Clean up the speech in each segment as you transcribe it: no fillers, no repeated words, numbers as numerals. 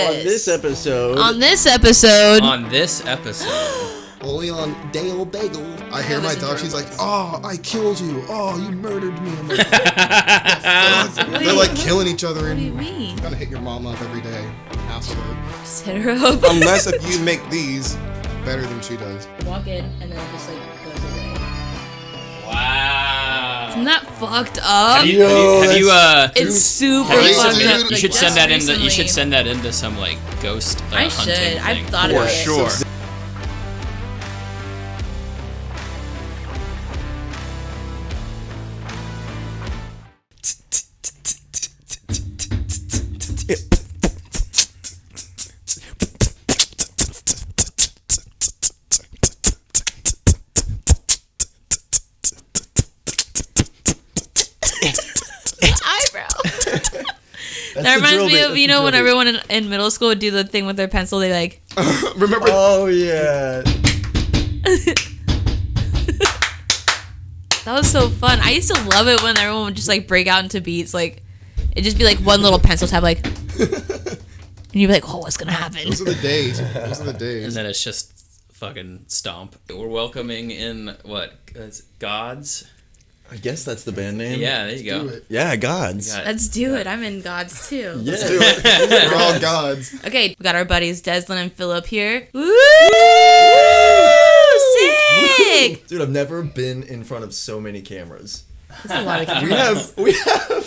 On this episode. Only on Day Old Bagel. I hear my dog, she's like, "Oh, I killed you. Oh, you murdered me." I'm like, they're like killing each other. What do you mean? You're gonna hit your mom up every day. Hassle her. Just hit her up. Unless if you make these better than she does. Walk in and then it just like goes away. Wow. Isn't that fucked up? Have you it's super crazy, fucked dude. up. You should send that into. You should send that into some like ghost I hunting should. thing. I've thought for about it. sure. That reminds me of, you know, when everyone in middle school would do the thing with their pencil, they like... Remember? Oh, yeah. That was so fun. I used to love it when everyone would just like break out into beats. Like, it'd just be like one little pencil tab, like... and you'd be like, oh, what's gonna happen? Those are the days. Those are the days. And then it's just fucking stomp. We're welcoming in, what, Gods? I guess that's the band name. Yeah, there you go. Do it. Yeah, Gods. Let's do it. I'm in Gods too. Yeah. Let's do it. We're all gods. Okay, we got our buddies Deslin and Philip here. Woo! Sick! Dude, I've never been in front of so many cameras. That's a lot of cameras. We have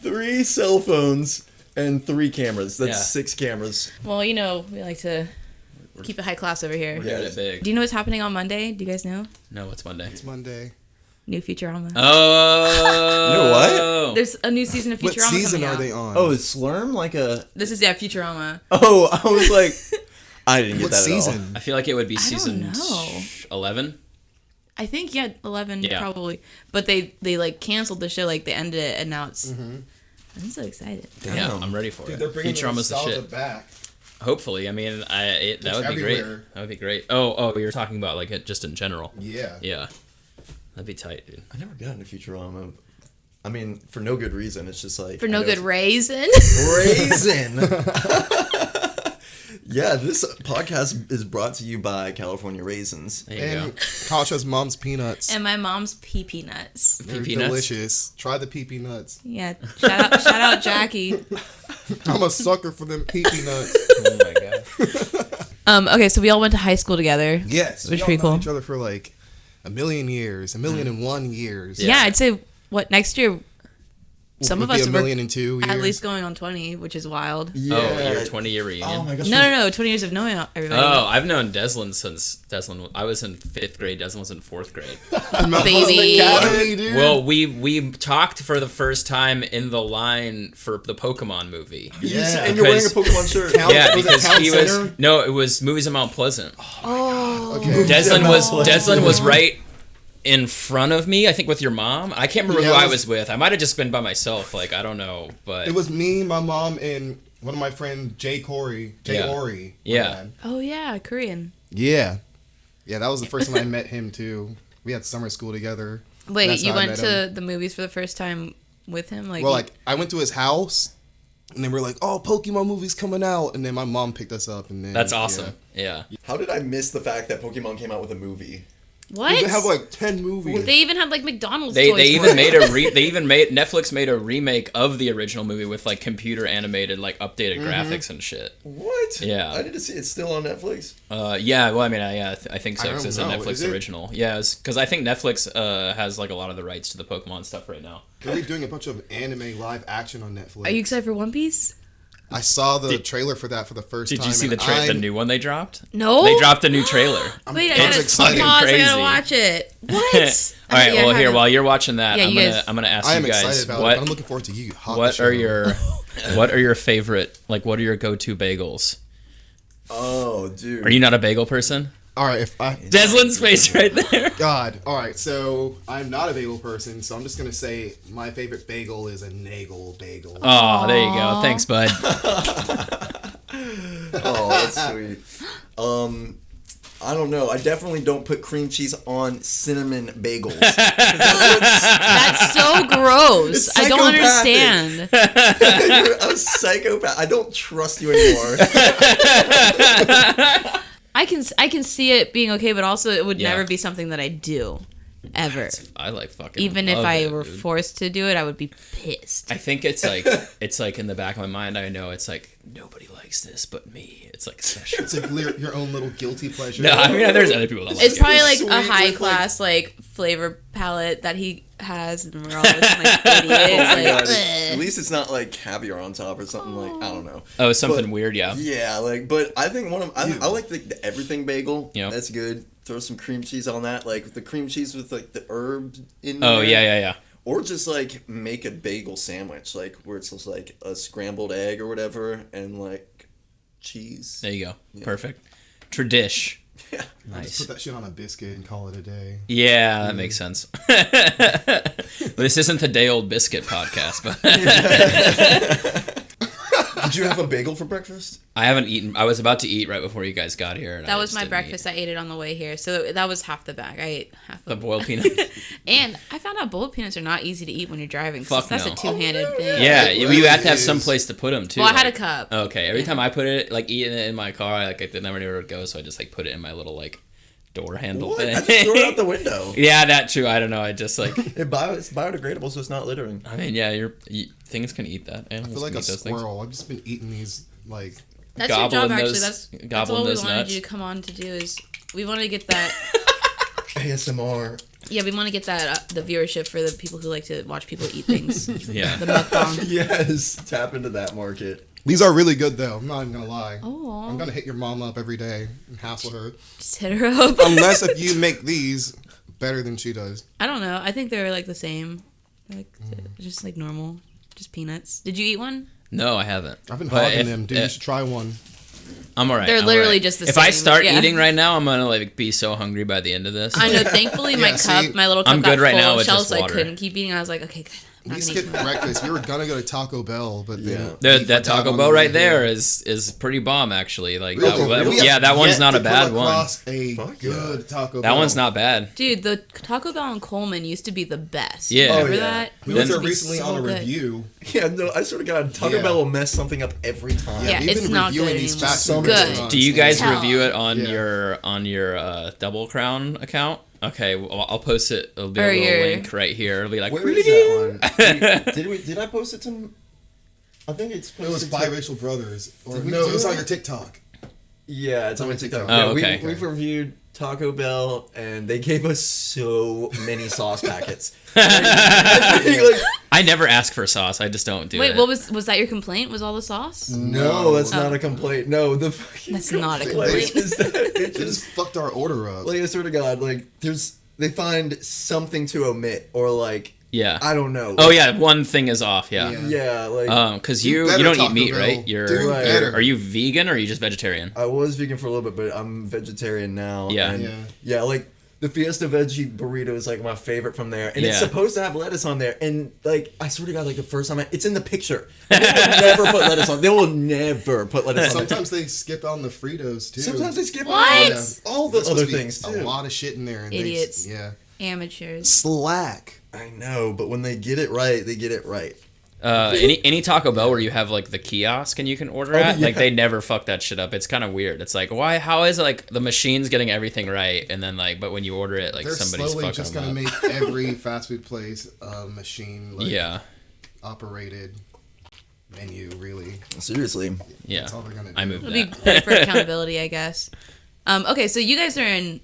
3 cell phones and 3 cameras. That's 6 cameras. Well, you know, we like to keep it high class over here. We're doing it big. Do you know what's happening on Monday? Do you guys know? No, it's Monday. It's Monday. New Futurama. Oh. You know what? There's a new season of Futurama What season coming are out. they on? Oh, is Slurm like a... This is, Futurama. Oh, I was like... I didn't get What that season? at all. I feel like it would be I season don't know. 11. I think, 11 Yeah. probably. But they like canceled the show, like they ended it, and now it's... I'm so excited. Damn. Yeah, I'm ready for Dude, it. they're bringing Futurama's the shit. back. Hopefully, I mean, that would be great. everywhere. That would be great. Oh, you're talking about like it just in general. Yeah. Yeah, that'd be tight, dude. I never got into Futurama. I mean, for no good reason. It's just like... For no good reason. Raisin! Yeah, this podcast is brought to you by California Raisins. There you And go. Kasha's mom's peanuts. And my mom's pee nuts. They're Pea nuts? delicious. Try the pee nuts. Yeah, shout out Jackie. I'm a sucker for them pee nuts. Oh my god. Okay, so we all went to high school together. Yes. Which we all pretty known cool. each other for like a million years, 1,000,001 years. Yeah, I'd say next year. Some of Would be us a were 1,002 years. at least going on 20, which is wild. Yeah. Oh, your 20-year reunion. Oh my gosh. No, 20 years of knowing everybody. Oh, I've known Deslin since I was in 5th grade. Deslin was in 4th grade. Baby. Academy, dude. Well, we talked for the first time in the line for the Pokemon movie. Yeah. And you're wearing a Because- Pokemon shirt. Yeah, Was it because Town he Center? was it was Movies in Mount Pleasant. Okay. Deslin was right in front of me, I think, with your mom. I can't remember Yeah, who it I was- was with. I might have just been by myself. Like, I don't know, but It was me, my mom, and one of my friends, Jay Ori. Yeah. my Yeah. dad. Oh yeah, Korean. Yeah. Yeah, that was the first time I met him too. We had summer school together. Wait, That's you how I went met to him. the movies for the first time with him? Well, like I went to his house, and then we're like, "Oh, Pokemon movie's coming out," and then my mom picked us up, and then that's awesome. Yeah. How did I miss the fact that Pokemon came out with a movie? what? They have like 10 movies. They even had like McDonald's They toys. even for it. made Netflix made a remake of the original movie with like computer animated like updated graphics and shit. What? Yeah. I didn't see it's still on Netflix. Yeah. Well, I mean, I think so. I 'Cause don't it's a know. Netflix Is it? original. Yeah, because I think Netflix has like a lot of the rights to the Pokemon stuff right now. They're doing a bunch of anime live action on Netflix. Are you excited for One Piece? I saw the trailer for that for the first time. Did you see the new one they dropped? No. They dropped a new trailer. Wait, I I'm gotta excited. pause. I Crazy. gotta watch it. What? All right. Yeah, Well, I here haven't- while you're watching that, Yeah, I'm you gonna guys- I'm gonna ask I am you guys excited about it. what But I'm looking forward to you. what are your favorite, like, what are your go-to bagels? Oh, dude. Are you not a bagel person? All right, if I Deslin's face right there. God. All right, so I'm not a bagel person, so I'm just gonna say my favorite bagel is a Nagel bagel. Oh, there you go. Thanks, bud. Oh, that's sweet. I don't know. I definitely don't put cream cheese on cinnamon bagels. That's so gross. It's I don't psychopathic. understand. You're a psychopath. I don't trust you anymore. I can see it being okay, but also it would Yeah. never be something that I do. Ever. I like fucking. Even if love I it, were dude. forced to do it, I would be pissed. I think it's like in the back of my mind. I know it's like nobody likes this but me. It's like special. It's like your own little guilty pleasure. No, I mean there's other people that like It's it. probably like Sweet a with, high like- class like flavor palette that he has, and we're all just like idiots. Oh my like, God. "Ugh." At least it's not like caviar on top or something like, I don't know. Oh, something But- weird, yeah. Yeah, like, but I think I like the everything bagel. Yeah. That's good. Throw some cream cheese on that, like the cream cheese with like the herbs in Oh there. yeah. Or just like make a bagel sandwich, like where it's just like a scrambled egg or whatever, and like cheese. There you go. Perfect. Tradish. Yeah. Just put that shit on a biscuit and call it a day. Yeah, that makes sense. This isn't the Day Old Biscuit podcast, but Did you have a bagel for breakfast? I haven't eaten. I was about to eat right before you guys got here. And That I was just my didn't breakfast. I ate it on the way here, so that was half the bag. I ate half eat. The of boiled peanut. And I found out boiled peanuts are not easy to eat when you're driving. Fuck That's no. a two-handed thing. Yeah, you have to have is. some place to put them too. Well, I had a like- cup. Okay, every time I put it, like eating it in my car, I never knew where it would go, so I just like put it in my little like door handle What? thing. I just throw it out the window. Yeah, that too. I don't know. I just like. It's biodegradable, so it's not littering. I mean, yeah, things can eat that. I Animals feel like can a eat those things. squirrel. I've just been eating these like. That's your job, Gobbling actually. those- That's gobbling all we those wanted nuts. you to come on to do is we want to get that. ASMR. Yeah, we want to get that the viewership for the people who like to watch people eat things. Yeah. The mukbang. Yes, tap into that market. These are really good though. I'm not even gonna lie. Oh. I'm gonna hit your mom up every day and hassle her. Just hit her up. Unless if you make these better than she does. I don't know. I think they're like the same. Like just like normal. Just peanuts. Did you eat one? No, I haven't. I've been But hogging if- them, dude. You should try one. I'm alright. They're I'm literally alright. just the If same. I start Yeah. eating right now, I'm gonna like be so hungry by the end of this. I know. Thankfully, my Yeah, see, cup, my little cup, I'm got good right full now of with shells, just so I water. couldn't keep eating. I was like, okay, good. I'm We not gonna eat skipped more. breakfast. We were gonna go to Taco Bell, but then That Taco Bell right there is pretty bomb actually. Like that one's not a bad one. A Fuck good Taco Bell. That one's not bad. Dude, the Taco Bell in Coleman used to be the best. Yeah. Remember Oh, yeah. that? We It went used there to be recently so on a good. review. Yeah, no, I swear to God, Taco Yeah. Bell will mess something up every time. Yeah, we've it's been not reviewing good these anymore. fast So food good. restaurants. Do you guys Tell. review it on Yeah. your Double Crown account? Okay, well, I'll post it. It'll be Or a little your- link right here. It'll be like. Where is that one? Did I post it to? I think it's. It was posted to- Biracial Brothers. Or Did we no, do it was on it? your TikTok. Yeah, it's on my TikTok. Oh, Yeah, okay. We've reviewed Taco Bell, and they gave us so many sauce packets. Like, I never ask for sauce. I just don't do Wait, it. what was that your complaint? Was all the sauce? no, that's Oh. not a complaint. No, the fucking That's not a complaint complaint. is that it It just just fucked our order up. like I swear to God, like they find something to omit or like Yeah. I don't know. Oh yeah, one thing is off. Yeah. Yeah, like Because Do you better, don't eat Taco meat, Bell. right? Do You're better. are you vegan or are you just vegetarian? I was vegan for a little bit, but I'm vegetarian now. Yeah. and Yeah. yeah, like the Fiesta Veggie burrito is like my favorite from there, and it's Yeah. supposed to have lettuce on there. And like I swear to God, like the first time it's in the picture, they will never put lettuce on. They will never put lettuce on. Sometimes they skip on the Fritos too. Sometimes they skip What? on all the There's other supposed to be things A too. lot of shit in there. And Idiots. yeah. Amateurs. Slack. I know, but when they get it right, they get it right. Any Taco Bell where you have like the kiosk and you can order Oh, at, like yeah. they never fuck that shit up. It's kind of weird. It's like why? How is it like the machine's getting everything right, and then like, but when you order it, like They're somebody's slowly fucking just them gonna up. make every fast food place a machine operated menu. Really, Seriously. Yeah, that's all they're gonna do. I moved It'll be that. better for accountability, I guess. Okay, so you guys are in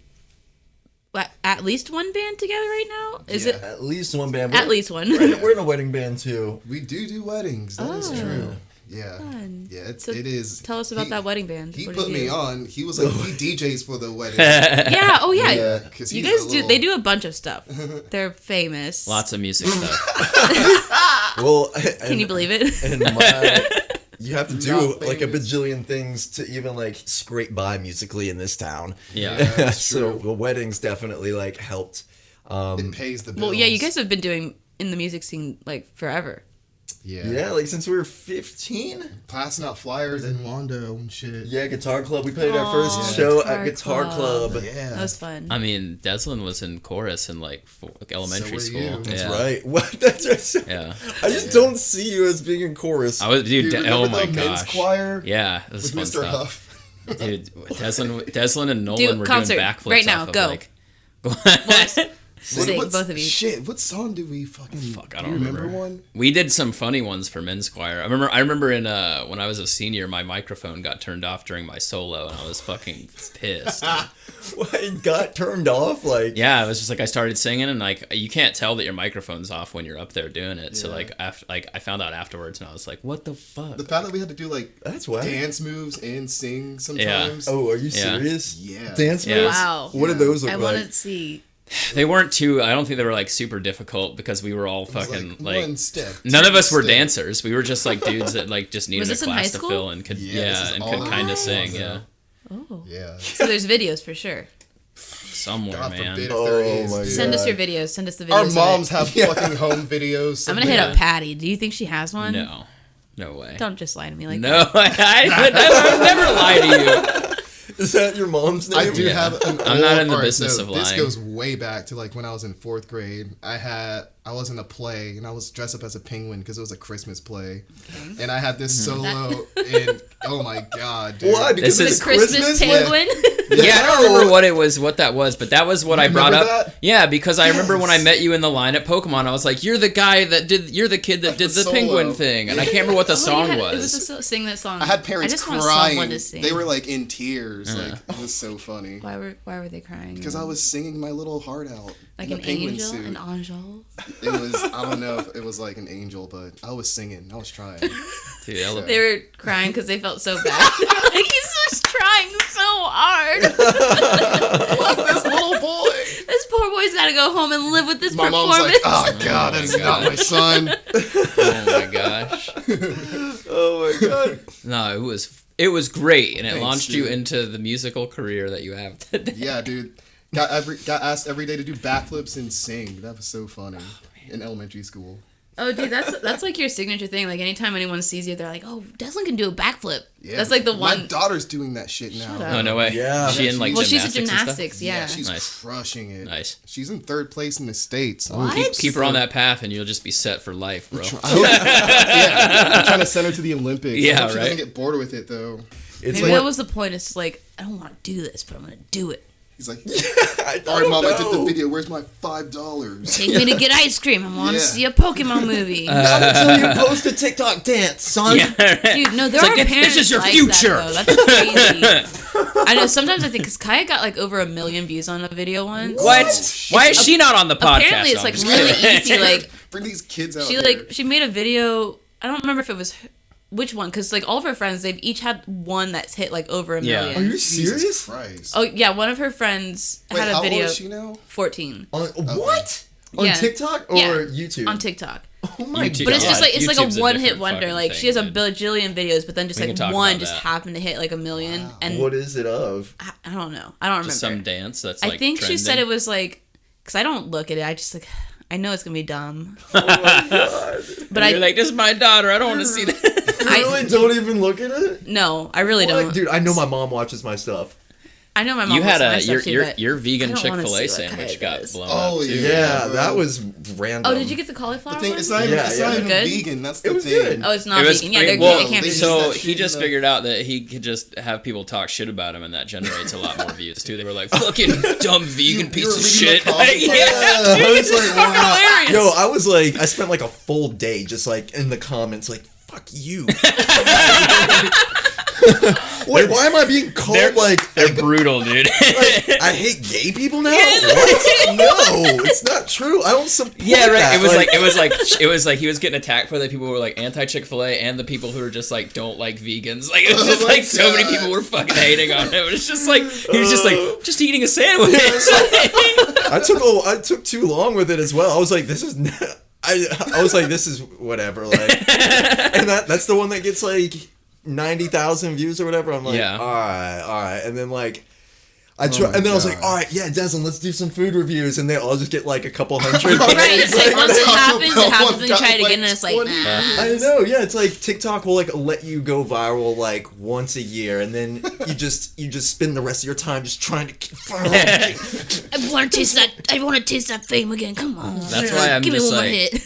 at least one band together right now? Is it At least one band. at least one? We're in a wedding band too. We do weddings. That is Oh. true. Yeah. Fun. Yeah, So it is. Tell us about that wedding band. He What put do you me do? on. He was like, he DJs for the wedding. Yeah. Oh yeah. Yeah, 'cause You he's guys a do. little- They do a bunch of stuff. They're famous. Lots of music stuff. Well, Can you believe it? And you have to do Not like a famous. bajillion things to even like scrape by musically in this town. Yeah. that's So true. the weddings definitely like helped. It pays the bills. Well, yeah. You guys have been doing in the music scene like forever. Yeah. like since we were 15. Passing out flyers in Wando and shit. Yeah, Guitar Club. We played our first Aw, show Guitar at Guitar Club. Yeah. That was fun. I mean, Deslin was in chorus in like elementary So were school. you. That's Yeah. right. What? That's right. Yeah. I just don't see you as being in chorus. I was, dude. Dude, Oh remember my the men's gosh. choir Yeah, it was with fun Mr. stuff. Huff? Dude, Deslin and Nolan Dude, were concert, doing backflips right now, off of, go. like. Sing, both of you. Shit, what song did we fucking... Fuck, I do don't you remember. one? We did some funny ones for men's choir. I remember in when I was a senior, my microphone got turned off during my solo, and I was fucking pissed. What, it got turned off? Like, Yeah, it was just like I started singing, and like you can't tell that your microphone's off when you're up there doing it. So Yeah. like after, like I found out afterwards, and I was like, "What the fuck?" The fact that we had to do like that's why. dance moves and sing sometimes. Oh, are you Yeah. serious? Yeah. Dance Yeah. moves? Wow. What did those look I like? want to see. They weren't too. I don't think they were like super difficult because we were all It was fucking one step. None of us were step. dancers. We were just like dudes that like just needed Was a this in high class to school? fill and could Yeah, this is and all could high kind of school, sing. so- Yeah, Oh. Yeah. So there's videos for sure. somewhere, God man. forbid if Oh there is. my dude. God. Send us your videos. Send us the videos. Our of moms it. have fucking home videos. I'm gonna hit up Patty. Do you think she has one? No, no way. Don't just lie to me like No, that. I would never lie to you. Is that your mom's name? I do Yeah. have an I'm not old- in the alright, business of This lying. goes way back to like when I was in 4th grade. I was in a play and I was dressed up as a penguin because it was a Christmas play, and I had this solo and oh my god, dude. Why? Because This it's is- The Christmas penguin. Yeah, I don't remember what that was, but that was what I brought remember up. that? Yeah, because I remember when I Yes. met you in the line at Pokemon, I was like, "You're the kid that did the solo. penguin thing," and I can't remember what the Oh, song yeah, was. It was sing that song. I had parents I just want someone crying. to sing. They were like in tears. Like it was so funny Why were they crying? because I was singing my little heart out like in an a penguin angel, suit. an angel. It was I don't know if it was like an angel, but I was singing. I was trying. Dude, that looked- They were crying because they felt so bad. Like he's just trying so hard. This little boy. This poor boy's got to go home and live with this My mom's performance. like, oh god, that is not my son. oh my gosh. Oh my god. No, it was great, and it Thanks, launched you dude. into the musical career that you have today. Yeah, dude. Got asked every day to do backflips and sing. That was so funny in elementary school. Oh, dude, that's like your signature thing. Like anytime anyone sees you, they're like, "Oh, Deslin can do a backflip." Yeah, that's like the My one. daughter's doing that shit now. Shut up. Oh no way. Yeah. She in like Well, she's gymnastics in and stuff? gymnastics. Yeah. she's Nice. crushing it. Nice. She's in 3rd place in the States. What? Keep her on that path, and you'll just be set for life, bro. Yeah, I'm trying to send her to the Olympics. Yeah, I hope she right. doesn't get bored with it though. It's Maybe like, that was the point. It's like I don't want to do this, but I'm gonna do it. He's like, I all right, mom, I did know. the video. Where's my $5? Take me to get ice cream. I want to Yeah. see a Pokemon movie. Not until you post a TikTok dance, son. Yeah, Dude, no, there It's are like, parents this is your like future. That, though. That's crazy. I know. Sometimes I think because Kaia got like over 1 million views on a video once. What? Why is she not on the podcast? Apparently, it's No, like I'm just really kidding. easy. Like Bring these kids out. she here. she made a video. I don't remember if it was which one because like all of her friends, they've each had one that's hit like over 1 Yeah. million. Are you Jesus serious? Christ. Oh yeah, one of her friends Wait, had a how video. old is she now? 14 On what? On Yeah. TikTok or Yeah. YouTube? on TikTok. Oh my YouTube. But it's just God, like it's like YouTube's a a one hit different wonder. fucking Like thing, she has a dude. bajillion videos, but then just We like can talk one about just that. happened to hit like 1 million. And What is it of? I don't know. I don't remember. Just some dance that's I like think she said trending. it was like because I don't look at it. I just like I know it's gonna be dumb. Oh my god. But You're like, this is my daughter. I don't want to see that. You really don't even look at it? No, I really What? don't. Dude, I know my mom watches my stuff. I know my mom. You had looks at my your stuff too, but your I vegan don't wanna Chick-fil-A see what sandwich Kaia got does. blown Oh, up too. Yeah, bro. that was random. Oh, did you get the cauliflower The thing, one? it's not even, Yeah, it's yeah. not even Good? vegan. That's the It was thing. good. Oh, it's not It was vegan. Yeah, pretty- they're, well, they can't be they- vegan. so that he shit just in the- figured out that he could just have people talk shit about him, and that generates a lot more views too. They were like, "Fucking dumb vegan You piece were of reading shit." the comments Yeah. like Yeah, I was like, wow. hilarious. Yo, I was like, I spent like a full day just like in the comments, like, fuck you. Wait, why am I being called They're like they're brutal, dude. like, I hate gay people now? What? No, it's not true. I don't support Yeah, right. that. It was like he was getting attacked by the people who were like anti Chick-fil-A and the people who were just like don't like vegans. Like it was just Oh like my so many God. people were fucking hating on him. It was just like he was just like just eating a sandwich. I took too long with it as well. I was like, this is I was like, this is whatever. Like, and that's the one that gets like 90,000 views or whatever. I'm like, Yeah. all right. And then like, I try, my and then I was God. like, all right, yeah, Deslin, let's do some food reviews, and they all just get like a couple hundred. Right, it's like once it happens, Taco then you Bell try it got, again, and it's like, 20. nah. I know, yeah. It's like TikTok will like let you go viral like once a year, and then you just spend the rest of your time just trying to keep viral. I want to taste that fame again. Come on. That's why I'm Give me just one more like- hit.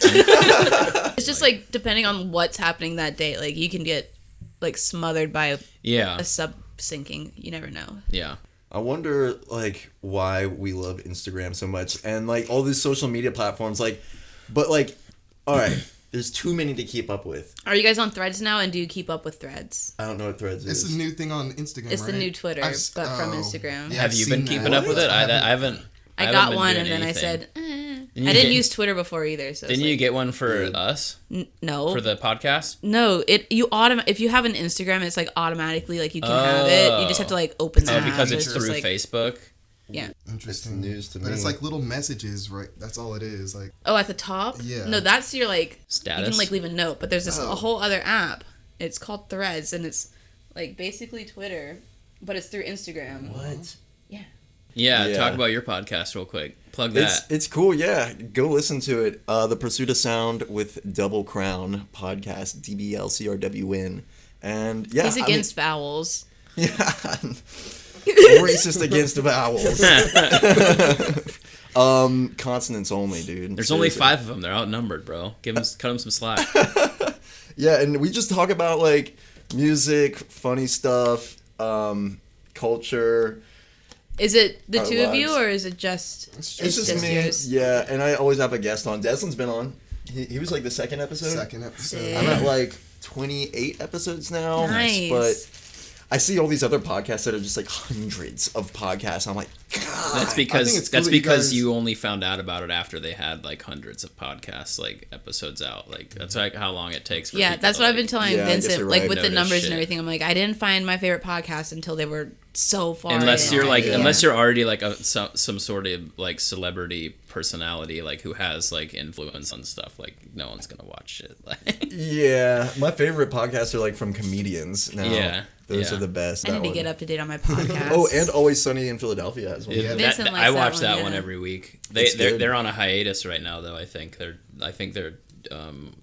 It's just like depending on what's happening that day, like you can get like smothered by Yeah. a sub sinking. You never know. Yeah. I wonder like why we love Instagram so much and like all these social media platforms like, but like, all right, there's too many to keep up with. Are you guys on Threads now? And do you keep up with Threads? I don't know what Threads It's is. a new thing on Instagram. It's the right? new Twitter, I've but from Instagram. Yeah, Have I've you been seen keeping that. up with it? I haven't. I haven't got been one, doing and then anything. I said, Didn't you I didn't get- use Twitter before either. So Didn't it's you like, get one for us no for the podcast? No, if you have an Instagram, it's like automatically like you can have it. You just have to like open the Oh, app. because it's just through like, Facebook. Yeah. Interesting. news to But me. it's like little messages, right? That's all it is. Like, Oh, at the top? Yeah. No, that's your like Status? You can like leave a note, but there's this Oh. a whole other app. It's called Threads, and it's like basically Twitter, but it's through Instagram. What? Yeah. Yeah, Yeah. talk about your podcast real quick. Plug that. It's cool, yeah. Go listen to it. The Pursuit of Sound with Double Crown podcast, DBL CRWN. And yeah, He's against vowels. Yeah. Racist against vowels. Consonants only, dude. There's only Seriously. 5 of them. They're outnumbered, bro. Cut them some slack. Yeah, and we just talk about like music, funny stuff, culture. Is it the Our two of you, lives. or is it just? It's It's just me. yours? Yeah, and I always have a guest on. Deslin's been on. He was like the second episode. second episode. Sick. I'm at like 28 episodes now. Nice. But I see all these other podcasts that are just like hundreds of podcasts. I'm like, God. That's I think because it's cool that you guys- you only found out about it after they had like hundreds of podcasts, like episodes out. Like that's like how long it takes. For Yeah, people that's to, what like, I've been telling Yeah, I guess Vincent, you're like right. with the Notice numbers shit. and everything. I'm like, I didn't find my favorite podcast until they were so far. Unless in. you're like, Yeah. unless you're already like some sort of like celebrity personality, like who has like influence on stuff. Like no one's gonna watch shit. Like, Yeah, my favorite podcasts are like from comedians now. Yeah, Those yeah. are the best. I that need to one. get up to date on my podcast. Oh, and Always Sunny in Philadelphia as well. Yeah. Vincent likes I that watch one, that yeah. one every week. It's good. They're on a hiatus right now, though. I think they're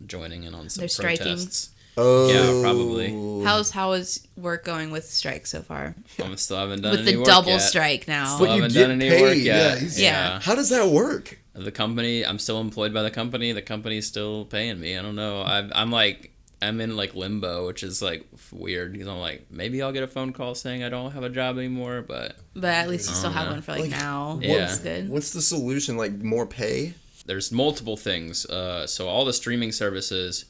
joining in on some They're striking. protests. Oh, Yeah, probably. How is work going with strike so far? I still haven't done With any the work double yet. strike now. But Still you haven't get done any paid. work yet. Yeah. How does that work? The company, I'm still employed by the company. The company's still paying me. I don't know. I'm in like limbo, which is like weird because I'm like, maybe I'll get a phone call saying I don't have a job anymore, but But at least you still have know. one for like Like, now. Yeah. That's good. What's the solution? Like more pay? there's multiple things. So all the streaming services,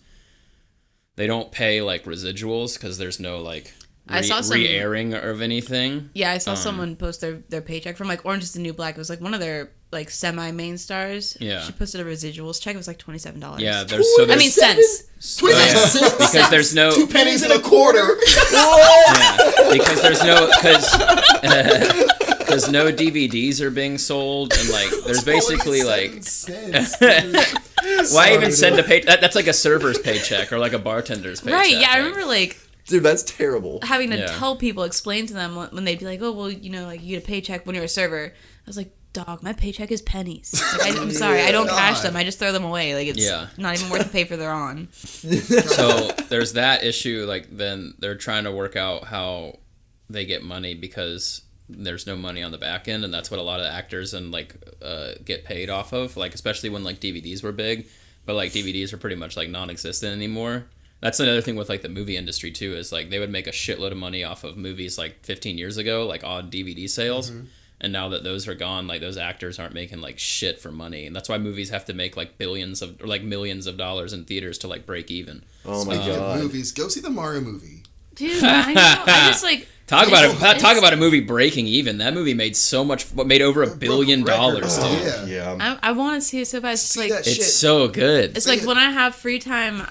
they don't pay like residuals because there's no like I saw some- re-airing of anything. Yeah, I saw someone post their paycheck from like Orange is the New Black. It was like one of their like semi main stars. Yeah. She posted a residuals check. It was like $27. Yeah, I mean cents. 27 yeah, cents? because there's no 2 pennies and a quarter. yeah, because there's no because no DVDs are being sold and like there's basically like why even send a pay that's like a server's paycheck or like a bartender's paycheck. Right. Yeah, I like- remember like Dude, that's terrible. having to Yeah. tell people, explain to them when they'd be like, oh well, you know, like you get a paycheck when you're a server. I was like, dog, my paycheck is pennies. Like, I'm sorry, I don't cash them. I just throw them away. Like it's Yeah. not even worth the paper they're on. So there's that issue. Like then they're trying to work out how they get money because there's no money on the back end, and that's what a lot of actors and like get paid off of. Like especially when like DVDs were big, but like DVDs are pretty much like non-existent anymore. That's another thing with like the movie industry too, is like they would make a shitload of money off of movies like 15 years ago, like odd DVD sales. And now that those are gone, like those actors aren't making like shit for money. And that's why movies have to make like billions of or like millions of dollars in theaters to like break even. Oh my Speaking of god. movies, go see the Mario movie. Dude, I know. I just like Talk about it's- a movie breaking even. That movie made so much, made over $1 billion, dude. Oh, Yeah. I want to see it so bad. It's See like that shit. It's so good. it's like when I have free time.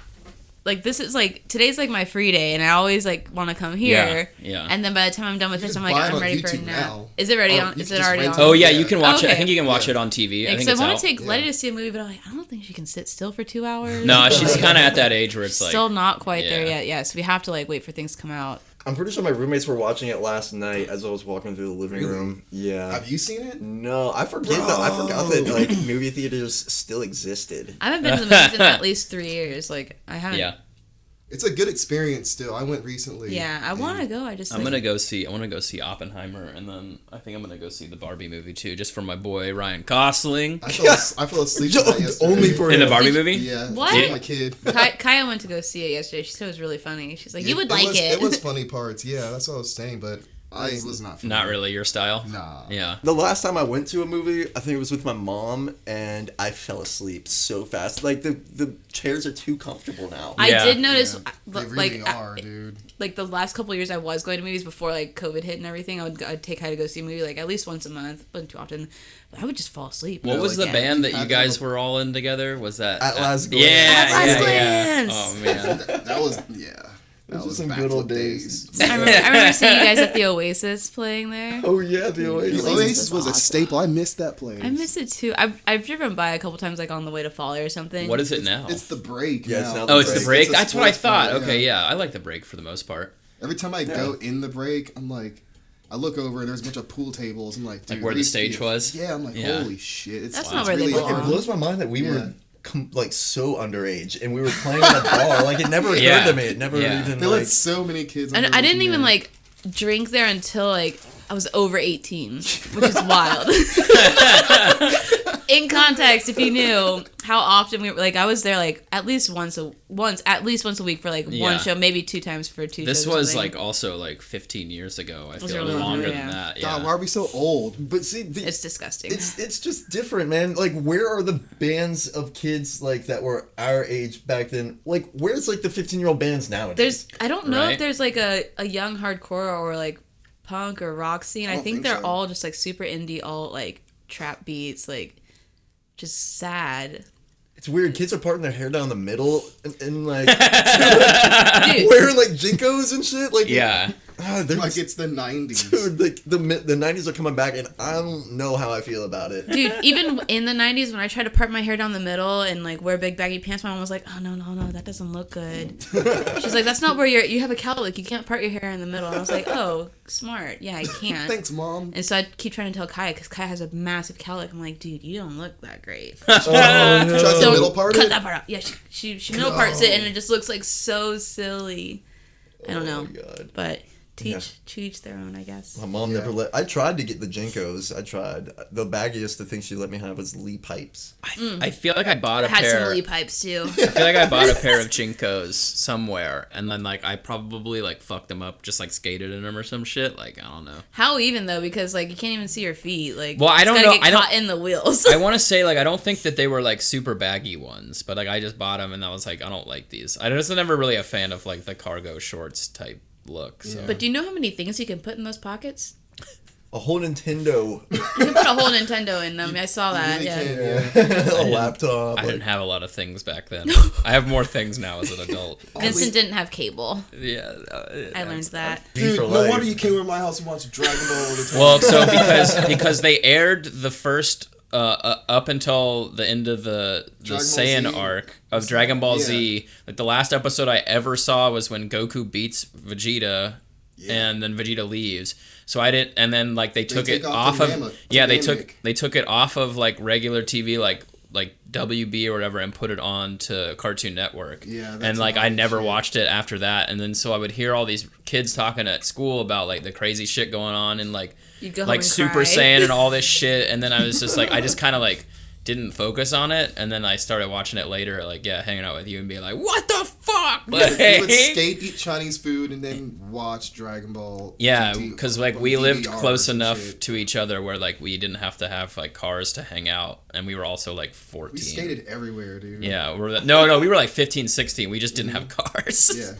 Like this is like today's like my free day, and I always like want to come here. Yeah. And then by the time I'm done with You this, just I'm like, buy it I'm on ready for a YouTube nap. now. Is it ready Or on? you Is can it just already rent on? Oh yeah, Yeah. you can watch it. I Okay. think you can watch it on TV. I think I it's want out. to take Letty to see a movie, but I'm like, I don't think she can sit still for 2 hours. No, she's kind of at that age where it's like Still not quite there Yeah. yet. Yes, we have to like wait for things to come out. I'm pretty sure my roommates were watching it last night as I was walking through the living room. Yeah. Have you seen it? No, I forgot that like movie theaters still existed. I haven't been to the movies in at least 3 years. Like I haven't. Yeah. It's a good experience still. I went recently. Yeah, I want to go. I want to go see Oppenheimer, and then I think I'm gonna go see the Barbie movie too, just for my boy Ryan Gosling. I fell asleep with that yesterday. Only for in the Barbie movie. Yeah. What? My kid. Kaia went to go see it yesterday. She said it was really funny. She's like, you would like it. It was funny parts. Yeah, that's what I was saying, but I was not. Not really your style. Nah. Yeah. The last time I went to a movie, I think it was with my mom, and I fell asleep so fast. Like the chairs are too comfortable now. I did notice, They really are, dude. Like the last couple of years I was going to movies before like COVID hit and everything. I'd take Kai to go see a movie like at least once a month, wasn't too often. But I would just fall asleep. What was the band that you guys were all in together? Was that Atlas Glance? Yeah. Oh man. That was That was some good old days. I remember seeing you guys at the Oasis playing there. Oh yeah, the Oasis. The Oasis was awesome. a staple. I missed that place. I miss it too. I've driven by a couple times like on the way to Folly or something. What is it now? It's the Break. Yeah, now. it's now Oh, it's the Break. It's a That's what I sports thought. bar, Okay, yeah, I like the Break for the most part. Every time I go in the Break, I'm like, I look over and there's a bunch of pool tables. I'm like, dude, Like where the stage was? Yeah, I'm like, Yeah. holy shit. That's not where they really belong. It blows my mind that we were like so underage and we were playing at a bar. Like it never occurred to me. It never even. They like, let so many kids. And I didn't even like drink there until like I was over 18, which is wild. In context, if you knew how often we were, like, I was there like at least once a week for like one show, maybe 2 times for 2 shows. This was like also like 15 years ago. I feel really longer long, than that. Yeah. God, why are we so old? But see, It's disgusting. It's just different, man. Like, where are the bands of kids like that were our age back then? Like, where's like the 15-year-old bands nowadays? I don't know Right? if there's like a young hardcore or like punk or rock scene. I think they're so. all just like super indie, all like trap beats, like just sad. It's weird. Kids are parting their hair down the middle and like Dude, wearing like jinkos and shit. Like Yeah. they're Like it's the 90s. dude, like the 90s are coming back, and I don't know how I feel about it. dude, even in the 90s when I tried to part my hair down the middle and like wear big baggy pants, my mom was like, oh no, that doesn't look good. She's like, that's not where you have a cowlick, you can't part your hair in the middle. And I was like, oh, smart, yeah, I can't. Thanks, Mom. And so I keep trying to tell Kaia, because Kaia has a massive cowlick. I'm like, dude, you don't look that great. Oh, Try to So middle part cut it? that part out. Yeah, she middle parts it, and it just looks like so silly. I don't know, Oh my God. but to each their own, I guess. My mom never let. I tried to get the jinkos. I tried. The baggiest thing she let me have was Lee pipes. I feel like I bought a Had pair. some Lee pipes too. I feel like I bought a pair of Jinkos somewhere, and then like I probably like fucked them up, just like skated in them or some shit. Like I don't know. How even though, because like you can't even see your feet. Like, Well, I it's don't gotta know- Get I don't- caught in the wheels. I want to say like I don't think that they were like super baggy ones, but like I just bought them and I was like I don't like these. I was never really a fan of like the cargo shorts type look. So. But do you know how many things you can put in those pockets? A whole Nintendo, You can put a whole Nintendo in them. I saw that. You really Yeah. can, yeah. a laptop. I like- didn't have a lot of things back then. I have more things now as an adult. Vincent didn't have cable. Yeah, I learned that. Dude, for no life. wonder you came over to my house and watched Dragon Ball all the time. Well, so because they aired the first up until the end of the Dragon Ball Saiyan Z? arc of Dragon Ball Yeah. Z, like the last episode I ever saw was when Goku beats Vegeta, and then Vegeta leaves. So I didn't, and then like they took take it off off the of dynamic. they took it off of like regular TV like WB or whatever and put it on to Cartoon Network. Yeah, that's and like I wild never shit. watched it after that. And then so I would hear all these kids talking at school about like the crazy shit going on and like You'd go home like and Super cry. Saiyan and all this shit. And then I was just like I just kind of like didn't focus on it, and then I started watching it later, like hanging out with you and being like, "What the fuck?" We would skate, eat Chinese food, and then watch Dragon Ball. Yeah, GT because like on we lived DVR close or some enough shit. to each other where like we didn't have to have like cars to hang out, and we were also like 14. We skated everywhere, dude. Yeah, no, we were like 15, 16. We just didn't have cars. Yeah.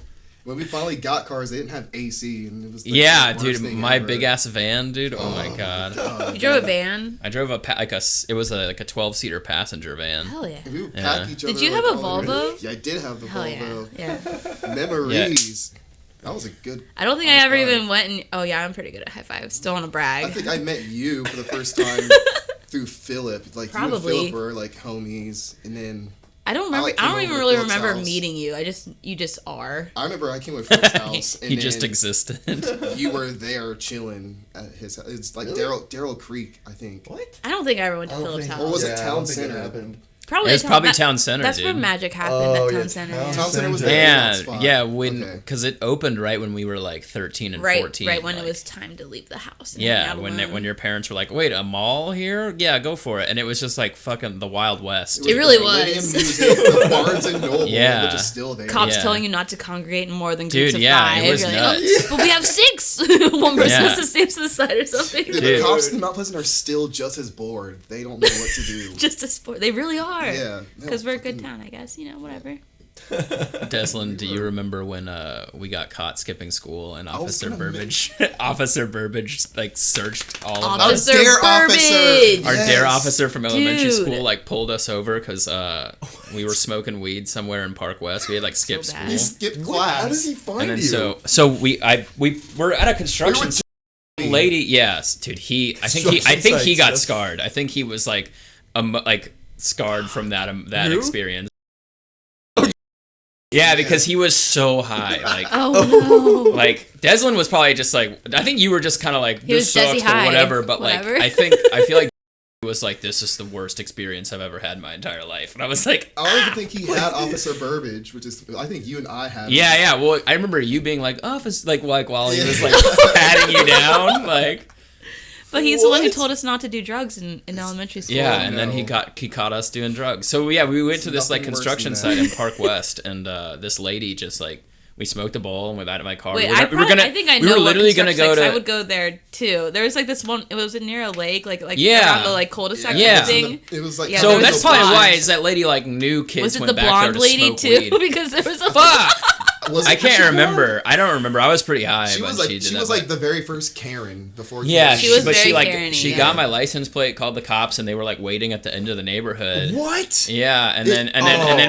When we finally got cars, they didn't have AC, and it was Yeah, the worst dude, thing my ever. big ass van, dude. Oh my god. You drove a van? I drove it was like a 12-seater passenger van. Hell yeah. And we would Yeah. pack each other. Did you like, have a all the way. Volvo? Yeah, I did have the Hell yeah. Volvo. Yeah. Memories. That was a good. I don't think I ever even went and... Oh, yeah, I'm pretty good at high fives. Don't want to brag. I think I met you for the first time through Philip. Like you Probably. and Philip were like homies, and then I don't remember. like I don't came even over to really Phil's remember house. meeting you. You just are. I remember I came over to Phil's house. And He just then existed. You were there chilling at his house. It's like Daryl Creek, I think. What? I don't think I ever went to I don't Philip's think- house. Or was it Yeah, I Town don't think it Center? happened. Probably It's probably Town Center, That's dude. where magic happened Oh, at yeah, Town Center. Town Town Center was the Yeah, hangout spot. yeah, Okay. because it opened right when we were like 13 and 14. Right when it like- was time to leave the house. And hang Yeah, out when alone. when your parents were like, "Wait, a mall here? Yeah, go for it." And it was just like fucking the Wild West. It really Palladium was. Music, the Barnes and Noble, Yeah. which is still there. Cops Yeah. telling you not to congregate in more than Dude, groups of yeah, five. it was You're like, nuts. "Oh, but we have 6. One person Yeah. has to stand to the side or something. Dude, the Dude. cops in Mount Pleasant are still just as bored. They don't know what to do. Just a sport. They really are. Yeah. Because we're a good town, I guess. Whatever. Deslin, do you remember when we got caught skipping school and was Officer gonna Burbage, Officer Burbage like searched all of us? Officer dare officer. Burbage! Our Yes. dare officer from elementary Dude. school like pulled us over because we were smoking weed somewhere in Park West. We had like skipped bad. school, He skipped What? class. How does he find and then you? so we were at a construction We were lady. Yes, dude. I think Construction he sites, got yes. scarred. I think he was like scarred from that Who? experience. Yeah, because he was so high. Like, Oh, no. like Deslin was probably just like, I think you were just kind of like, He this was Desi sucks, but high. whatever. But Whatever. like, I feel like he was like, this is the worst experience I've ever had in my entire life. And I was like, I don't even think he had Officer Burbage, which is I think you and I had. yeah. Well, I remember you being like, office, like while he was like patting you down, like. But he's the one who What? told us not to do drugs in elementary school. Yeah, Oh, and then no. he caught us doing drugs. So yeah, we went to this like nothing worse construction than site that. in Park West, and this lady just like we smoked a bowl and went out of my car. Wait, I think I know. We were what literally gonna construction go sites. to. I would go there too. There was like this one. It was near a lake, like Yeah. around the like cul-de-sac Yeah. thing. It was like Yeah, So there was that's a probably blonde. why is that lady like knew kids Was it went the back there blonde to lady smoke too? weed. Because there was a Fuck! Was I it- can't she remember. I don't remember. I was pretty high. She when was like she did she that, was but- like the very first Karen before. Yeah, She was but very she like Karen-y, she yeah. got my license plate, called the cops, and they were like waiting at the end of the neighborhood. What? Yeah, and then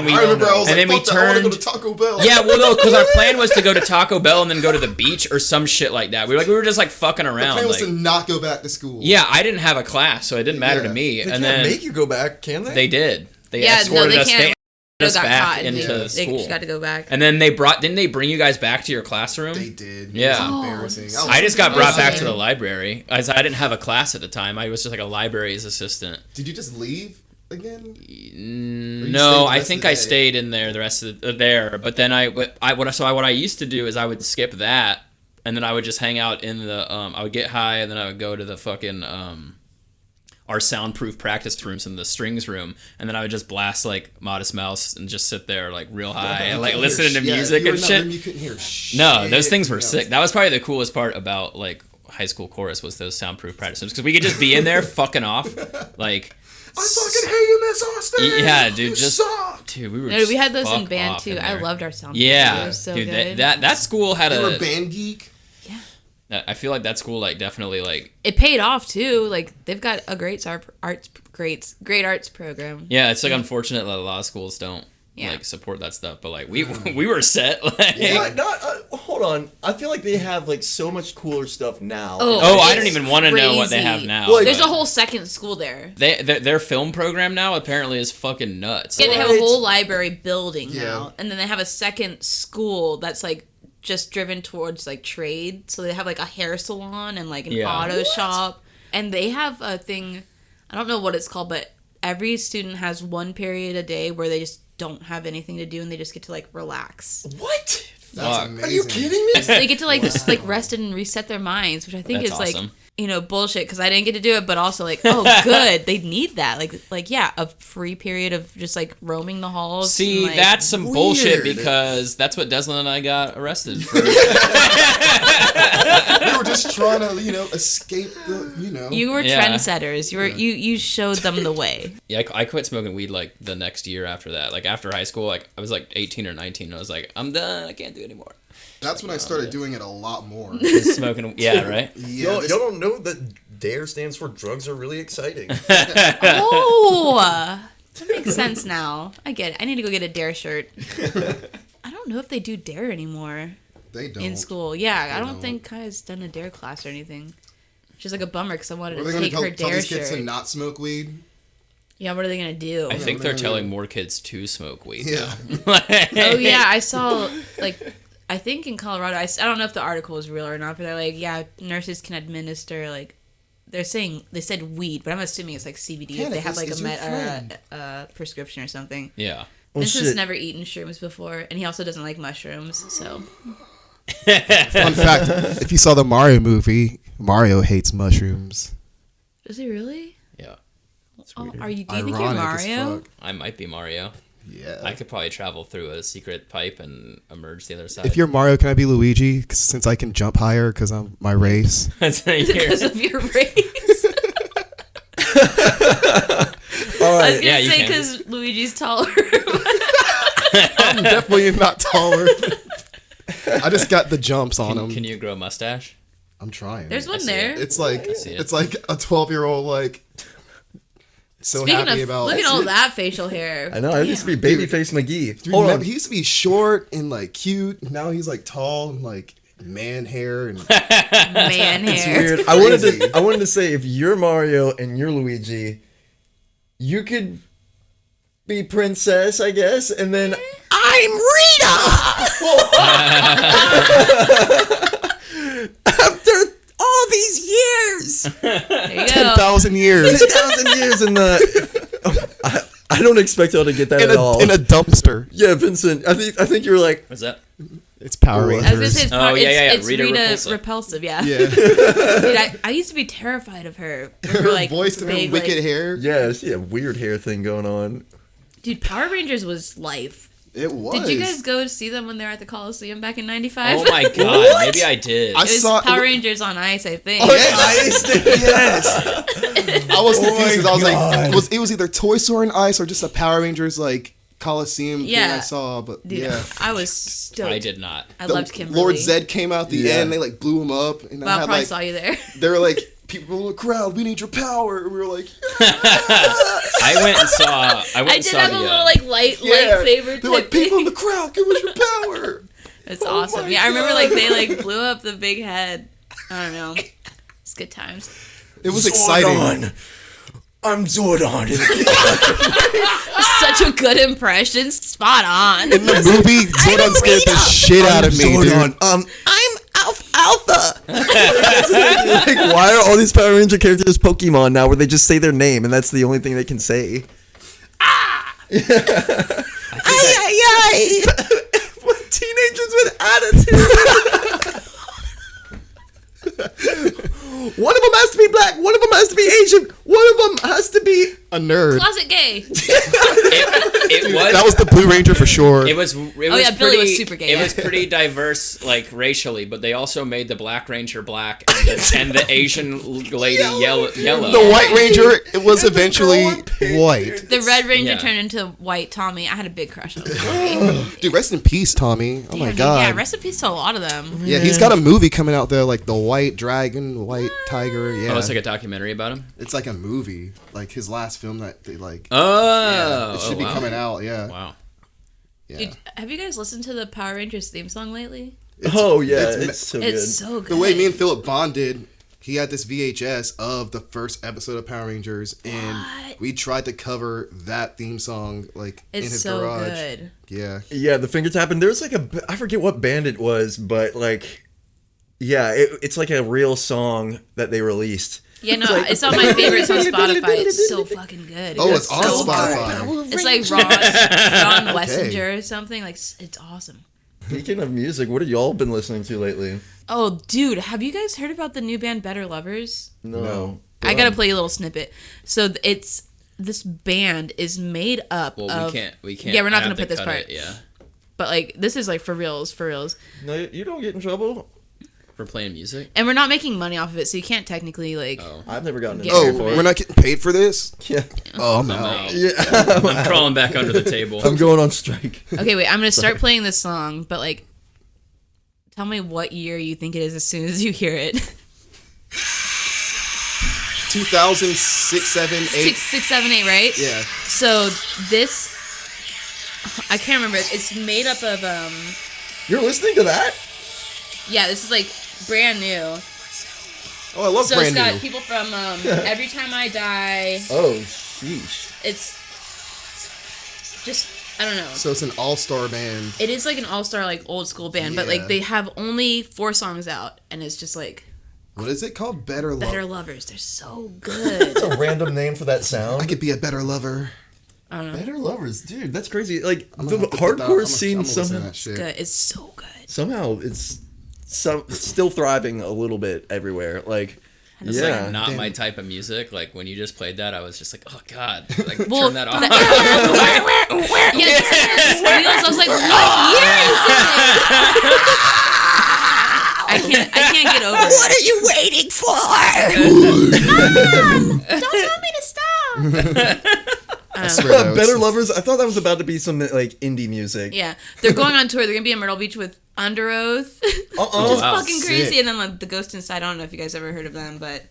we I remember I was and like, then we fuck that, I want to turned. go to Taco Bell. Yeah, well, no, because our plan was to go to Taco Bell and then go to the beach or some shit like that. We were just like fucking The around. plan was Like, to not go back to school. yeah, I didn't have a class, so it didn't matter to Yeah. me. They and can't then make you go back, can they? they did. They Yeah, no, escorted they us. can't. They us got back caught. into Yeah. school. They got to go back. And then didn't they bring you guys back to your classroom? They did. Yeah. It was embarrassing. Oh, I just got brought back to the Awesome. library. I didn't have a class at the time. I was just like a library's assistant. Did you just leave again? No, stayed the I rest think of the I day? stayed in there the rest of there. But then what I used to do is I would skip that, and then I would just hang out in the I would get high, and then I would go to the fucking our soundproof practice rooms in the strings room, and then I would just blast like Modest Mouse and just sit there like real high and like listening to music you were and in that shit. room, you couldn't hear shit. No, those things were else. sick. That was probably the coolest part about like high school chorus was those soundproof practice rooms because we could just be in there fucking off, like. I fucking hate you, Miss Austin. Yeah, dude, You just suck. dude, we were. No, just we had those in fuck band off too. in I there. loved our sound. Yeah, It was so dude, good. that school had You were a. band geek. I feel like that school like definitely like. It paid off too. Like they've got a great arts program. Yeah, it's like unfortunate that a lot of schools don't Yeah. like support that stuff, but like we were set. Like, Hold on. I feel like they have like so much cooler stuff now. oh, I it's don't even want to know what they have crazy. now. Well, There's a but whole second school there. their film program now apparently is fucking nuts. Yeah, they have a Right. whole library building Yeah. now, and then they have a second school that's like just driven towards like trade. So they have like a hair salon and like an Yeah. auto What? shop, and they have a thing. I don't know what it's called, but every student has one period a day where they just don't have anything to do and they just get to like relax. What? That's Fuck. amazing. Are you kidding me? They get to like just like rest and reset their minds, which I think That's is awesome. like bullshit because I didn't get to do it, but also like oh good, they need that like yeah, a free period of just like roaming the halls. See, and, like, that's some bullshit Weird. because that's what Deslin and I got arrested for. We were just trying to, escape the, you were Yeah. trendsetters. You were you showed them the way. Yeah, I quit smoking weed like the next year after that. Like after high school, like I was like 18 or 19. And I was like, I'm done. I can't do it anymore. That's when I started doing it a lot more. Just smoking, yeah, right. Yeah, Y'all this- don't know that D.A.R.E stands for drugs are really exciting. Oh, that makes sense now. I get it. I need to go get a D.A.R.E shirt. I don't know if they do D.A.R.E anymore they don't. in school. Yeah, I don't don't. think Kaia's done a D.A.R.E class or anything. Which is like a bummer because I wanted Are they to going to take her tell D.A.R.E these kids shirt. to not smoke weed? Yeah, what are they gonna do? I think they're telling more kids to smoke weed. Yeah. Oh yeah, I saw I think in Colorado. I don't know if the article is real or not, but they're like, yeah, nurses can administer they said weed, but I'm assuming it's like CBD if they have like a prescription or something. Yeah. Vincent's never eaten shrooms before, and he also doesn't like mushrooms. So, Fun fact: if you saw the Mario movie, Mario hates mushrooms. does he really? Yeah. Oh, do you think you're Ironic as Mario? fuck. I might be Mario. Yeah. I could probably travel through a secret pipe and emerge the other side. If you're Mario, can I be Luigi? Since I can jump higher because I'm my race. Because of your race. All I was right. gonna you say can. because Luigi's taller. I'm definitely not taller. I just got the jumps on him. Can you grow a mustache? I'm trying. There's one see there. it. It's like see it. it's like a 12-year-old so Speaking happy of, about. look at all that facial hair. I know. I used to be Babyface McGee. Dude, Hold remember, on. he used to be short and cute. Now he's tall and man hair and Man It's hair. weird. I wanted to say if you're Mario and you're Luigi, you could be princess, I guess, and then I'm Rita. After all these years, There you go. 10,000 years 10,000 years in the. I don't expect y'all to get that in at all. a dumpster. Yeah, Vincent. I think you're like. What's that? It's Power I was gonna Rangers. say it's, Oh, yeah. it's Rita Rita Repulsa. Repulsive, yeah. Yeah, Dude, I used to be terrified of her. With her, her voice and her big, wicked hair. Yeah, she had a weird hair thing going on. Dude, Power Rangers was life. It was. Did you guys go to see them when they were at the Coliseum back in '95? Oh my god, maybe I did. I It was saw Power Rangers on Ice, I think. Oh, yes. I was confused because I was God. like, it was either Toy Story and Ice or just a Power Rangers Coliseum thing Yeah. I saw. But Dude, yeah, I was stoked. I did not. I loved Kimberly. Lord Zed came out the Yeah. end. They blew him up, and Well, I I had probably saw you there. they were like, people in the crowd, we need your power. And we were like, I went and saw. I did have a little lightsaber They're type like, people in thing. the crowd, give us your power. It's Oh awesome. my Yeah, I remember God. they blew up the big head. I don't know. It's good times. It was exciting. Zordon. I'm Zordon. Such a good impression. Spot on. In the movie, Zordon scared the shit out of me, Zordon. dude. I'm Alpha. Like, why are all these Power Ranger characters Pokemon now, where they just say their name and that's the only thing they can say? What teenagers with attitude? One of them has to be black. One of them has to be Asian. One of them has to be. A nerd. Closet gay. It was. That was the Blue Ranger for sure. It was. yeah, Billy was super gay. It was pretty diverse, racially, but they also made the Black Ranger black and the Asian lady yellow. The White Ranger it was eventually white. The Red Ranger Yeah. turned into White Tommy. I had a big crush on Tommy. Dude, rest in peace, Tommy. Oh my Damn, dude, god. Yeah, rest in peace to a lot of them. Yeah, he's got a movie coming out there, the White Dragon, White Tiger. Yeah, Oh, it's like a documentary about him. it's like a movie, his last film that they Oh, it should be coming out. Yeah, Wow. yeah. Dude, have you guys listened to the Power Rangers theme song lately? Oh yeah, it's- it's so It's good. so good. The way me and Philip bonded, he had this VHS of the first episode of Power Rangers, and What? we tried to cover that theme song in It's his so garage. good. Yeah, Yeah, the finger tap, and there's I forget what band it was, but yeah, it's like a real song that they released. Yeah, no, it's on my favorites on Spotify. It's so fucking good. Oh, it's on so Spotify. good. It's like Ron Wessinger or something. It's awesome. Speaking of music, what have y'all been listening to lately? Oh, dude, have you guys heard about the new band Better Lovers? No. I gotta play you a little snippet. So this band is made up Well, of. we can't. Yeah, we're not I gonna have to put this cut part. it, yeah, But this is for reals. No, you don't get in trouble. for playing music. And we're not making money off of it, so you can't technically Oh. I've never gotten in Get trouble rid for of it. we're not getting paid for this. Yeah, Oh, I'm I'm out. out. yeah. I'm crawling back under the table. I'm going on strike. Okay, wait. I'm gonna start playing this song, but tell me what year you think it is as soon as you hear it. 2006, 7, 8. 6, 7, 8, right? Yeah. So this, I can't remember. It's made up of You're listening to that? yeah. This is brand new. Oh, I love So brand it's got new. people from Every Time I Die. Oh Sheesh. It's just, I don't know. So it's an all-star band. It is like an all-star, like old school band, but like they have only 4 songs out, and it's just like. What is it called? Better Lovers. They're so good. It's a random name for that sound. I could be a better lover. I don't know. Better Lovers, dude. That's crazy. Like I'm the hardcore scene somehow. It's good. It's so good. Somehow it's still thriving a little bit everywhere. Like. It's Yeah. like not Damn. my type of music. Like when you just played that, I was just like, oh god, like Well, turn that off. Yeah, I was like, what year is it? I can't get over it. What are you waiting for? Don't tell me to stop. I swear though, Better Lovers. I thought that was about to be some like indie music. Yeah, they're going on tour. They're gonna be in Myrtle Beach with Under Oath, which is wow, fucking crazy. sick. And then like the Ghost Inside. I don't know if you guys ever heard of them, but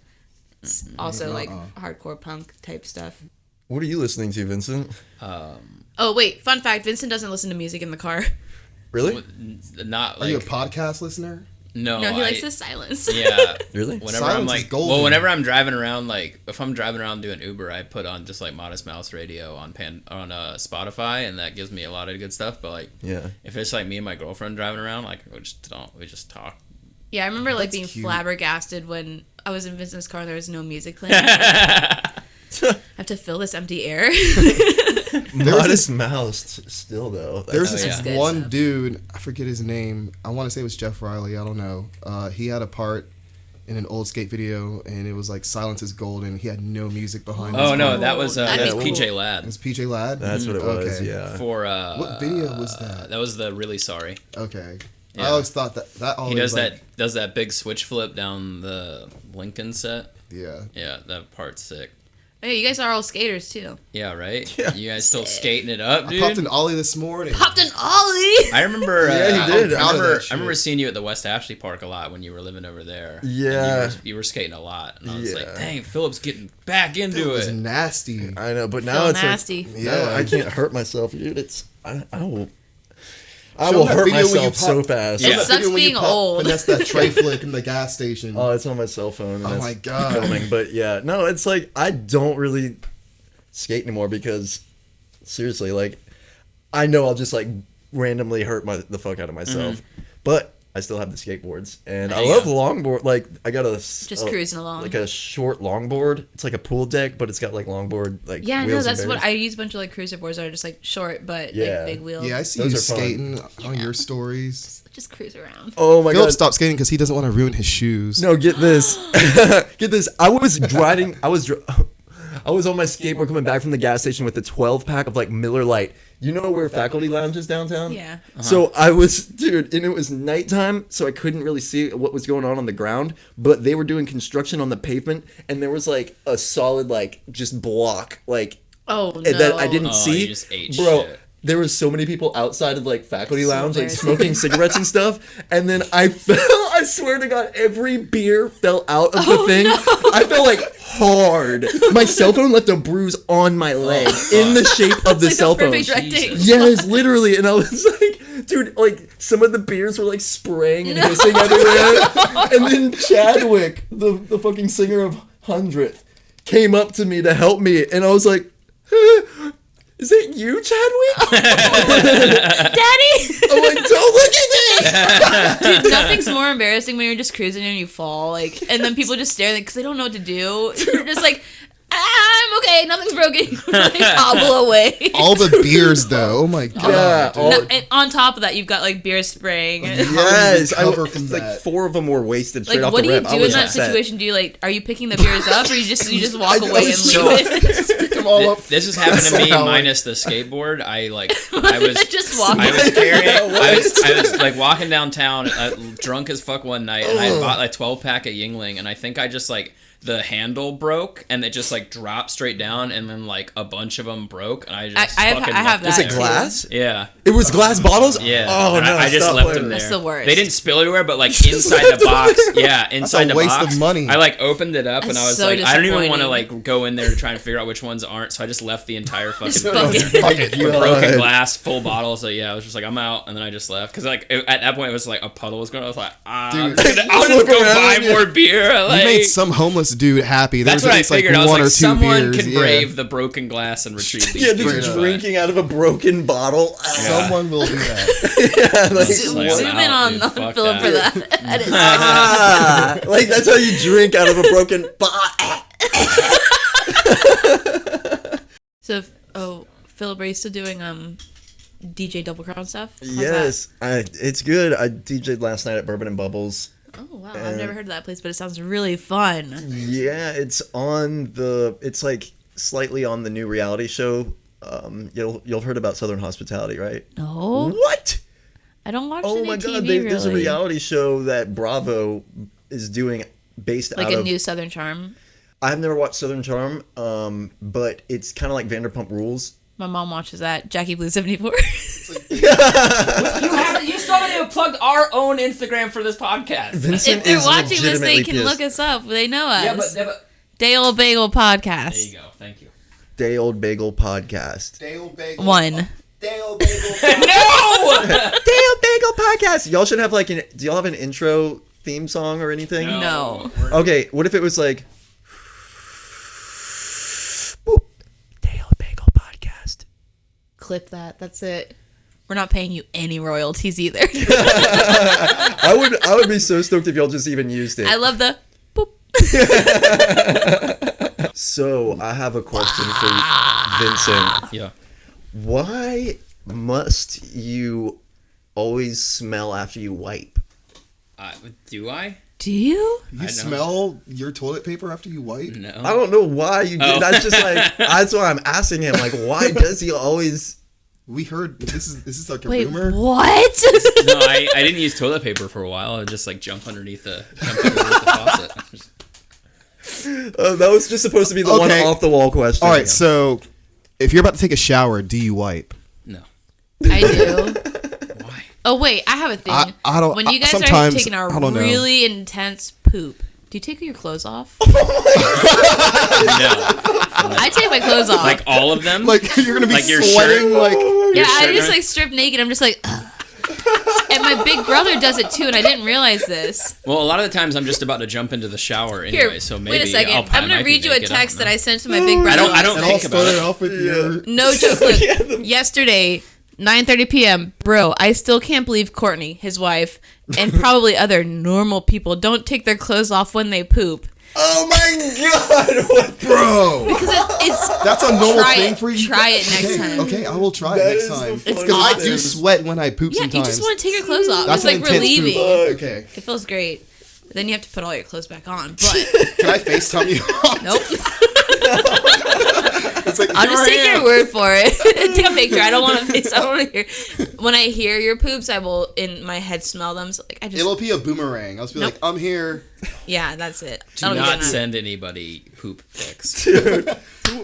it's also like hardcore punk type stuff. What are you listening to, Vincent? Oh wait, fun fact: Vincent doesn't listen to music in the car. Really? Not Are you a like podcast listener? no. No, he likes the silence. Yeah. Really? Whenever Silence I'm is like, golden. well, whenever I'm driving around, like if I'm driving around doing Uber, I put on just like Modest Mouse radio on Spotify, and that gives me a lot of good stuff. But like, Yeah. if it's like me and my girlfriend driving around, like we just talk. Yeah, I remember like That's being cute. flabbergasted when I was in Vincent's car and there was no music playing. I have to fill this empty air. Modest Mouse still though. There's Oh, this yeah. good one stuff. dude, I forget his name. I want to say it was Jeff Riley. I don't know. He had a part in an old skate video, and it was like "Silence is Golden." He had no music behind. Oh his no, part. that was That'd be PJ It Ladd was PJ Ladd. That's what it was. Okay. Yeah. for What video was that? That was the Really Sorry. Okay. Yeah. I always thought that always He does like, that big switch flip down the Lincoln set. Yeah. Yeah, that part's sick. Hey, you guys are all skaters too. Yeah, right? Yeah. You guys still skating it up, I dude? popped an ollie this morning. Popped an ollie. I remember. Yeah, he did. I I'm proud of remember, that shit. I remember seeing you at the West Ashley Park a lot when you were living over there. And Yeah. you were skating a lot, and I was Yeah. like, "Dang, Philip's getting back It into was it." nasty. I know, but Feel now it's nasty. like, Yeah. I can't hurt myself, dude. It's I will Show that hurt video when you myself so pop- fast. Yeah. It sucks Video when you being pop- old. And that's that tray flip in the gas station. Oh, it's on my cell phone. And Oh it's my God. Filming, but yeah, no, it's like I don't really skate anymore because seriously, like I know I'll just like randomly hurt the fuck out of myself, but I still have the skateboards and I There you love go. longboard. Like I got Just cruising along. like a short longboard. It's like a pool deck, but it's got like longboard like Yeah, no, wheels and that's what bears. I use. A bunch of like cruiser boards that are just like short but Yeah. like big wheels. Yeah, I see Those you are fun. skating on your stories. Just cruise around. Oh my Philip god! stopped skating because he doesn't want to ruin his shoes. No, get this. Get this. I was riding. I was on my skateboard coming back from the gas station with a 12-pack of like Miller Lite. You know where Faculty Lounge is downtown? Yeah. So I was, dude, and it was nighttime, so I couldn't really see what was going on the ground. But they were doing construction on the pavement, and there was like a solid, like just block, like Oh no. that I didn't Oh, see. you just ate Bro, shit. there was so many people outside of like Faculty Lounge, like embarrassing. smoking cigarettes and stuff. And then I fell. I swear to God, every beer fell out of the thing. I fell like hard. My cell phone left a bruise on my leg in the shape of the It's like cell a phone. perfect rectangle. Yes, literally. And I was like, dude, like some of the beers were like spraying and hissing everywhere. And then Chadwick, the fucking singer of 100th, came up to me to help me. And I was like, is that you, Chadwick? Daddy. I'm like, don't look at me. Dude, nothing's more embarrassing when you're just cruising and you fall, like, and then people just stare because they don't know what to do. You're just like, I'm okay, nothing's broken. You like, hobble away. All the beers, though. Oh my god. Yeah, dude. all- No, and on top of that, you've got like beer spraying. Yes, recover from it's like that? 4 of them were wasted straight Like, off what the do you rip. do I in was that upset. situation? Do you like, are you picking the beers up, or you just walk I away and was leave it? Pick them all up. This has happened to me Somehow, like- minus the skateboard. I was Just walk I was away. carrying. I was like walking downtown, drunk as fuck one night, and I bought like 12-pack of Yingling, and I think I just like the handle broke, and it just like dropped straight down, and then like a bunch of them broke, and I just I have fucking that. left Was it too. glass? Yeah. It was glass bottles? Yeah. Oh, And no. I just stop left playing. them there. That's the worst. They didn't spill everywhere, but like inside the box. Yeah, inside a the waste box. of money. I like opened it up and That's I was so like, I don't even want to disappointing. like go in there to try and figure out which ones aren't, so I just left the entire fucking Fuck broken glass, full bottle. So yeah, I was just like, I'm out, and then I just left because like at that point it was like a puddle was going. I was like, Dude, I'll just go buy more beer. Like, You made some homeless dude happy. that's There's what I at least, figured. I was one like, or two someone beers. can brave the broken glass and retrieve these. Yeah, beers. just drinking out of a broken bottle. Someone will do that. Yeah, like, Zoom in on fuck Philip for that. like that's how you drink out of a broken bottle. So, Philip, are you still doing DJ Double Crown stuff? How's Yes, it's good. I DJ'd last night at Bourbon and Bubbles. that? Oh wow, I've never heard of that place, but it sounds really fun. Yeah, it's like slightly on the new reality show. You'll heard about Southern Hospitality, right? No, What? I don't watch Oh any my TV God! really. There's a reality show that Bravo is doing based like out a of. new Southern Charm. I've never watched Southern Charm, but it's kind of like Vanderpump Rules. My mom watches that. Jackie Blue 74. You still haven't even plugged our own Instagram for this podcast. Vincent If they're is watching this, they legitimately can pissed. look us up. They know us. Yeah, but Old Bagel there Podcast. you go. Thank you. Day Old Bagel Podcast. Dale Bagel. 1. Dale Bagel. No. Day Old Bagel Podcast. Y'all should have like do y'all have an intro theme song or anything? No. Okay, what if it was like Boop. Day Old Bagel Podcast. Clip that. That's it. We're not paying you any royalties either. I would be so stoked if y'all just even used it. I love the boop. So I have a question for Vincent. Yeah. Why must you always smell after you wipe? Do I? Do you? You I know. smell your toilet paper after you wipe? No. I don't know why you do. Oh. That's just like that's why I'm asking him. Like, why does he always? We heard this is like a Wait, rumor. what? No, I didn't use toilet paper for a while. I would just like jump underneath the faucet. That was just supposed to be the one Okay. off the wall question. All right, so if you're about to take a shower, do you wipe? No. I do. Why? Oh wait, I have a thing. I don't- When you guys are sometimes, taking a I don't know. really intense poop, do you take your clothes off? No. I take my clothes off. Like all of them? Like you're gonna be Like your sweating shirt? like. yeah, I shirt just on? like strip naked. I'm just like, ugh. And my big brother does it too, and I didn't realize this. Well, a lot of the times I'm just about to jump into the shower anyway, Here, so maybe wait a second. I'll I'm gonna read you a text that I sent to my big brother. I don't And I'll think about start it it. off with your. No joke. Look, yesterday, 9:30 p.m. Bro, I still can't believe Courtney, his wife, and probably other normal people don't take their clothes off when they poop. Oh my God! What the Bro, Because it's that's a normal Try thing it. for you. Try it next Okay, time. Okay, I will try That it is next the time. funniest Because I do thing. sweat when I poop yeah, sometimes. you just want to take your clothes off. That's It's an like intense poop. relieving. Okay. It feels great. Then you have to put all your clothes back on. But Can I FaceTime you? nope. It's like, I'll here just I take am. your word for it. Take a picture. I don't want to face. I don't want to hear. When I hear your poops, I will in my head smell them. So like I just It'll be a boomerang. I'll just be Nope. like, I'm here. yeah, that's it. Do That'll be not good. send anybody poop pics. Dude,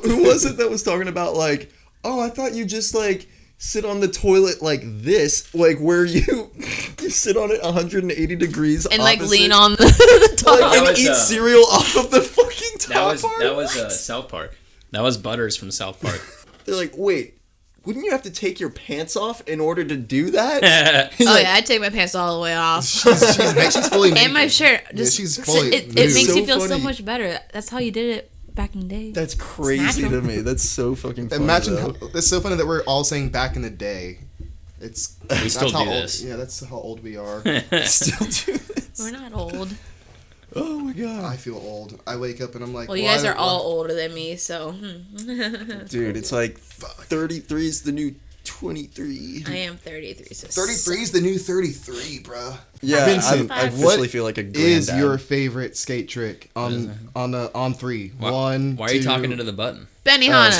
who was it that was talking about like, oh, I thought you just like sit on the toilet like this, like where you sit on it 180 degrees and like opposite, lean on the top. like, and That was, eat cereal off of the fucking top part. That was South Park. That was Butters from South Park. They're like, wait, wouldn't you have to take your pants off in order to do that? Oh yeah, I take my pants all the way off. She's fully naked. And my shirt. Just, she's fully it nude. makes So you feel so funny. much better. That's how you did it back in the day. That's crazy to natural. me. That's so fucking funny. Imagine though. how, it's so funny that we're all saying back in the day. It's We still that's how do old, this. Yeah, that's how old we are. still do this. We're not old. Oh my god. I feel old. I wake up and I'm like, Well, you why- guys are all why- older than me, so Dude, it's like 33 is the new 23. I am 33. So 33 is the new 33, bruh. Yeah, Vincent, I what officially feel like a granddad. is your favorite skate trick on three? Why, One, why are you two- talking into the button? Benihana.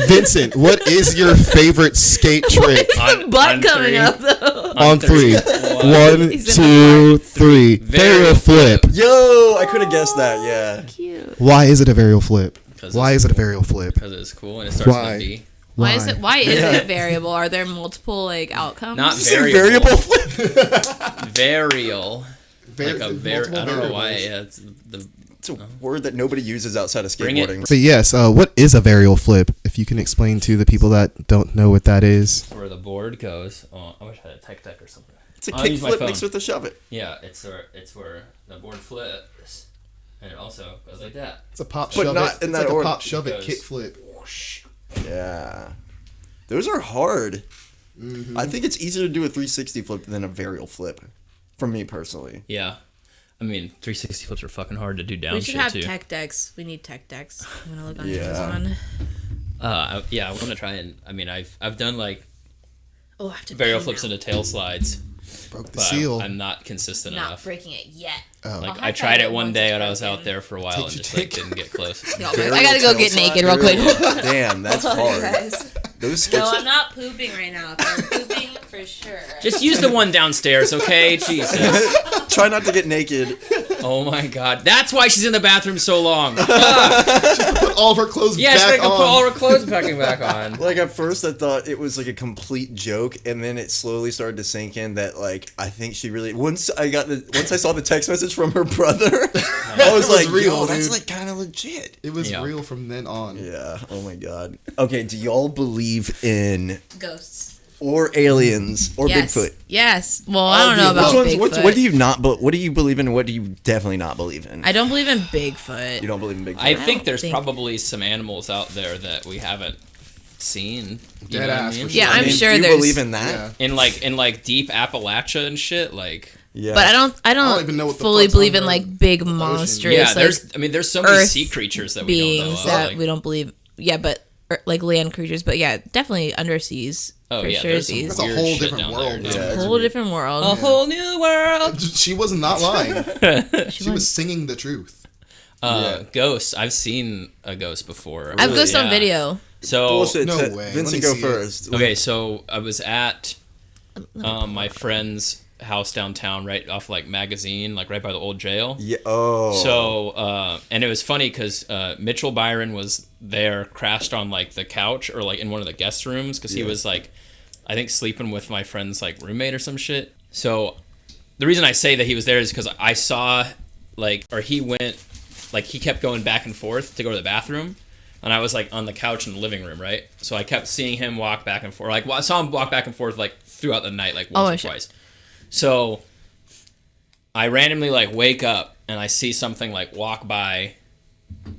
Vincent, what is your favorite skate trick? The butt coming three. up though. On three. One, He said two, three. Variel flip. Yo, I could have guessed that, yeah. Cute. Why is it a varial flip? 'Cause Why it's is it a cool. varial flip? Because it's cool and it starts Why? with a V. Why is it? Why is it variable? Are there multiple like outcomes? Not Say variable. variable flip. Varial. Var- Like a multiple I don't know why. variables. Yeah, it's It's a word that nobody uses outside of Bring it. skateboarding. So yes, what is a varial flip? If you can explain to the people that don't know what that is. Where the board goes. Oh, I wish I had a Tik Tok or something. It's a I'll use kick my flip phone. mixed with a shove it. Yeah, it's where the board flips, and it also goes like that. It's a pop But shove not it. in It's that like order. a pop shove it Goes- kick flip. Yeah. Those are hard. Mm-hmm. I think it's easier to do a 360 flip than a varial flip. For me personally. Yeah. I mean, 360 flips are fucking hard to do down We should shit have too. tech decks. We need tech decks. I'm gonna look on Yeah. Amazon. Yeah, I want to try and. I mean, I've done like Oh, I have to varial pee flips now. into tail slides, Broke the but seal. I'm not consistent Not enough. breaking it yet. Oh. Like I'll I have tried that it one once day it's when I was broken. out there for a while Take and your just like take. didn't get close. Varial I gotta go tail get slide, naked real quick. varial- Damn, that's hard. Guys. Those No, sketches. I'm not pooping right now. If I'm pooping for sure. Just use the one downstairs, okay? Jesus. Try not to get naked. Oh my god. That's why she's in the bathroom so long. Put all of her clothes Yeah, she back can on. put all her clothes back on. Like at first I thought it was like a complete joke, and then it slowly started to sink in that like I think she really once I saw the text message from her brother, I was It was like, real, yo, that's dude. like kind of legit. It was Yeah. real from then on. Yeah. Oh my god. Okay. Do y'all believe in Ghosts. or aliens or Yes. Bigfoot? Yes. Well, I don't the know above. about Which ones? Bigfoot. What do you not? But what do you believe in? And what do you definitely not believe in? I don't believe in Bigfoot. You don't believe in Bigfoot. I don't think there's think- probably some animals out there that we haven't seen. You Dead know what I ass mean? for Yeah, sure. I'm sure do you there's. believe in that? Yeah. In like deep Appalachia and shit, like Yeah. But I don't don't even know what the fully fuck's believe on in the like big monstrous yeah, like there's so many Earth sea creatures that we don't know beings of. that like- we don't believe. Yeah, but like land creatures. But yeah, definitely underseas. Oh for yeah, sure. there's some Seas. That's a weird whole shit different down world, there, dude. dude. Yeah. A whole different world. A whole new world. She was not lying. She went- was singing the truth. Ghosts. I've seen a ghost before. I've ghost on Yeah. video. So Bullshit. No Vincent, way. Let me go see it. first. okay, so I was at my friend's house downtown, right off like Magazine, like right by the old jail. Yeah. Oh. So, and it was funny because Mitchell Byron was there, crashed on like the couch or like in one of the guest rooms because he Yeah. was like, I think sleeping with my friend's like roommate or some shit. So, the reason I say that he was there is because I saw like, or he went, like he kept going back and forth to go to the bathroom. And I was like on the couch in the living room, right? So I kept seeing him walk back and forth. Like I saw him walk back and forth like throughout the night, like once or shit. twice. So I randomly like wake up and I see something like walk by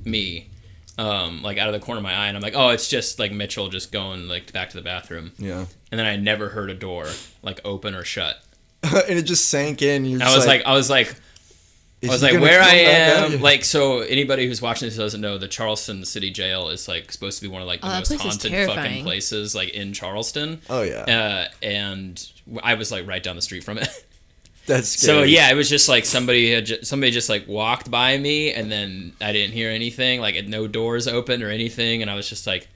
me, like out of the corner of my eye, and I'm like, oh, it's just like Mitchell just going like back to the bathroom. Yeah. And then I never heard a door like open or shut. And it just sank in. You're I just was like, is I was he like, gonna where come I back am, out? like, so anybody who's watching this doesn't know, the Charleston City Jail is like supposed to be one of like the Oh, that most place is haunted terrifying. fucking places like in Charleston. Oh yeah. And I was like right down the street from it. That's scary. So yeah, it was just like somebody just like walked by me, and then I didn't hear anything, like no doors open or anything, and I was just like,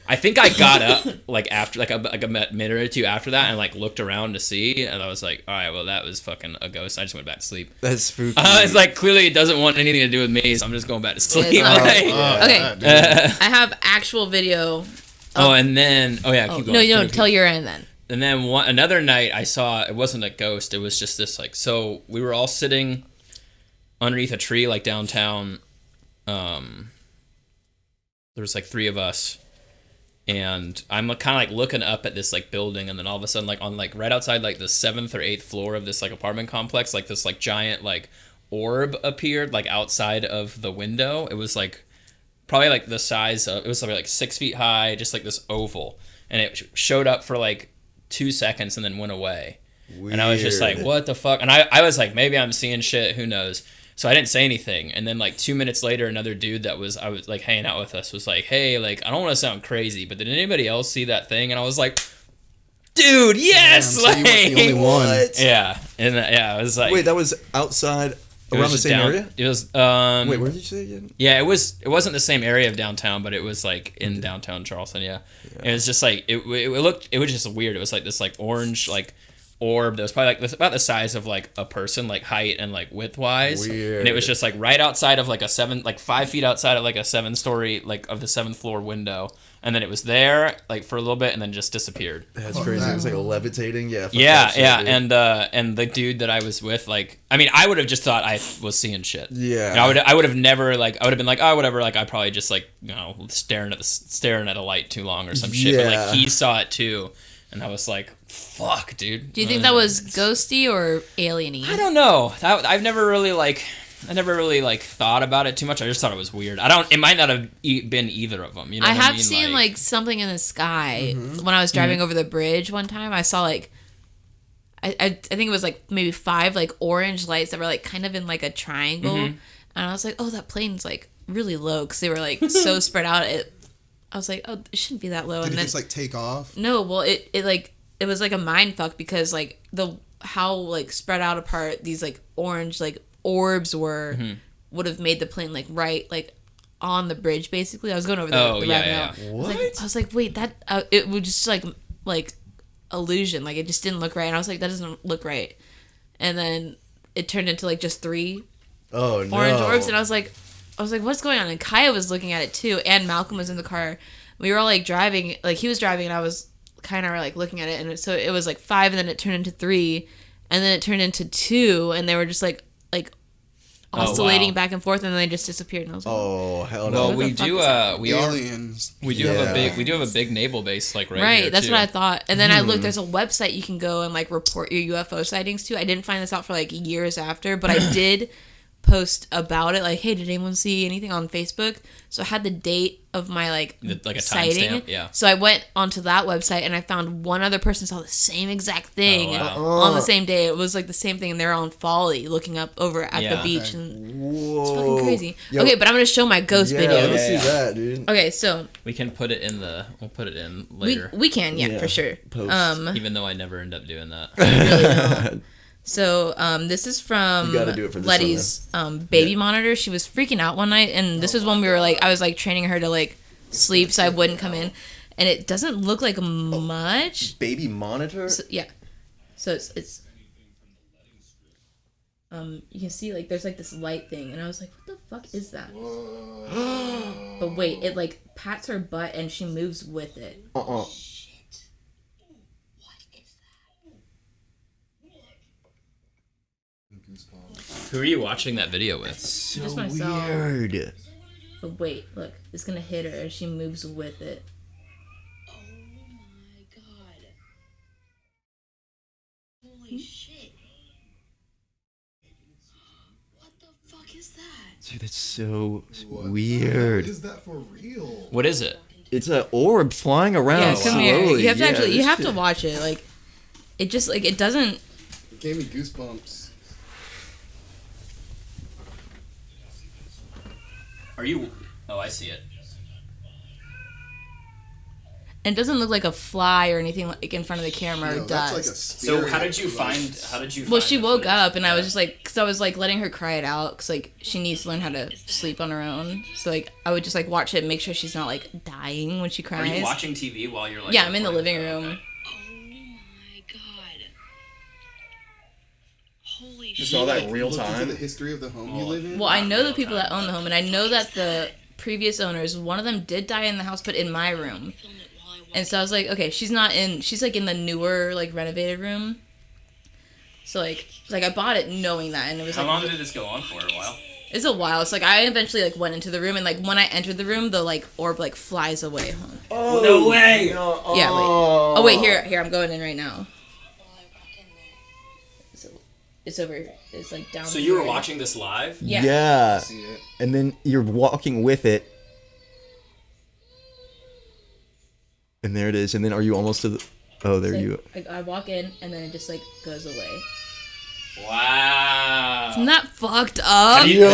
I think I got up like after like a minute or two after that and like looked around to see, and I was like, all right, well that was fucking a ghost. I just went back to sleep. That's spooky. It's like clearly it doesn't want anything to do with me, so I'm just going back to sleep. It's not- Like- Okay. I have actual video. and then keep going. No, you don't tell your end then. And then another night I saw, it wasn't a ghost, it was just this like, so we were all sitting underneath a tree like downtown. There was like three of us, and I'm kind of like looking up at this like building, and then all of a sudden like on like right outside like the 7th or 8th floor of this like apartment complex, like this like giant like orb appeared like outside of the window. It was like probably like the size of, it was like 6 feet high, just like this oval, and it showed up for like 2 seconds and then went away. Weird. And I was just like, what the fuck? And I was like, maybe I'm seeing shit, who knows? So I didn't say anything. And then like 2 minutes later, another dude that I was like hanging out with us was like, hey, like, I don't want to sound crazy, but did anybody else see that thing? And I was like, dude, yes! Damn, so you weren't the only one. What? Yeah. And I was like, Wait, that was outside it around was the just same down- area? It was, Wait, where did you say again? yeah, it wasn't the same area of downtown, but it was like in downtown Charleston. Yeah, it was just like it was just weird. It was like this like orange like orb that was probably like about the size of like a person, like height and like width wise. Weird. And it was just like right outside of like 5 feet outside of like a 7-story, like of the 7th floor window. And then it was there like for a little bit and then just disappeared. That's crazy. It was like levitating. Yeah. fuck Yeah, that shit, yeah, dude. and the dude that I was with, like, I mean, I would have just thought I was seeing shit. Yeah. And I would have never, like, I would have been like, oh, whatever, like, I probably just, like, you know, staring at a light too long or some shit. But, Yeah. like, he saw it too, and I was like, fuck, dude. Do you think that was ghosty or alien-y? I don't know. I've never really, like, thought about it too much. I just thought it was weird. It might not have been either of them. You know I what have I mean? seen like something in the sky when I was driving over the bridge one time. I saw like I think it was like maybe 5 like orange lights that were like kind of in like a triangle, and I was like, oh, that plane's like really low because they were like so spread out. I was like, oh, it shouldn't be that low. Did and it then just like take off? no, well, it was like a mind fuck because like how like spread out apart these like orange like orbs were would have made the plane like right like on the bridge basically. I was going over the Oh, the yeah, rabbit yeah. hole. I was like, wait, that it was just like illusion, like it just didn't look right, and I was like, that doesn't look right, and then it turned into like just 3 Oh no. orange orbs, and I was like, what's going on? And Kaia was looking at it too, and Malcolm was in the car. We were all like driving, like he was driving, and I was kind of like looking at it, and so it was like 5, and then it turned into 3, and then it turned into 2, and they were just like oscillating back and forth, and then they just disappeared. And I was like, Oh hell no. Well, What we the fuck do. is that? Aliens. We do have a big naval base like right here, that's too. what I thought. And then I looked, there's a website you can go and like report your UFO sightings to. I didn't find this out for like years after, but I did post about it, like, hey, did anyone see anything on Facebook? So I had the date of my like a sighting. timestamp, yeah. So I went onto that website and I found one other person saw the same exact thing Oh, wow. on the same day. It was like the same thing, and they're on Folly looking up over at the Yeah. beach, Okay. and Whoa. it's fucking crazy. Yo, Okay, but I'm gonna show my ghost yeah, video. let's Yeah. see that, dude. Okay, so We can put it in we'll put it in later. we can, yeah, Yeah. for sure. Post. Even though I never end up doing that. Really don't. So this is from You gotta do it for this Letty's baby monitor. She was freaking out one night, and this was when we were like, I was like training her to like sleep so I wouldn't come in, and it doesn't look like much. Baby monitor. So, yeah, so it's you can see like there's like this light thing, and I was like, what the fuck is that? But wait, it like pats her butt and she moves with it. Who are you watching that video with? So Just myself. weird. But wait, look, it's gonna hit her and she moves with it. Oh my god. Holy shit. What the fuck is that? Dude, that's so What weird. Is that for real? What is it? It's an orb flying around Yeah, come here. slowly. You have to Yeah, actually, you this have to shit- watch it. Like, it just like it doesn't. It gave me goosebumps. Are you? Oh, I see it. And it doesn't look like a fly or anything like in front of the camera. No, It that's does. like a spirit. So how did you find? Well, she woke up and I was just like, cause I was like letting her cry it out, cause like she needs to learn how to sleep on her own. So like I would just like watch it and make sure she's not like dying when she Are cries. you watching TV while you're like? Yeah, I'm in the recording? living room. Oh my god. Holy Just shit. all that real Looked into time. the history of the home you live in. Well, I know the people that own the home, and I know that the previous owners, one of them did die in the house, but in my room. Film it while I watch. And so I was like, okay, she's not in. She's like in the newer, like renovated room. So like I bought it knowing that, and it was How like long did this go on for? A while. it's a while. It's like I eventually like went into the room, and like when I entered the room, the like orb like flies away. Oh, No way! No, Yeah, wait. Oh wait, here I'm going in right now. While I walk in there. So it's over. It's like down. So you were here. watching this live? Yeah. Yeah. See it. And then you're walking with it. And there it is. And then are you almost to the... Oh, there So, you... like, I walk in, and then it just like goes away. Wow. Isn't that fucked up? Have you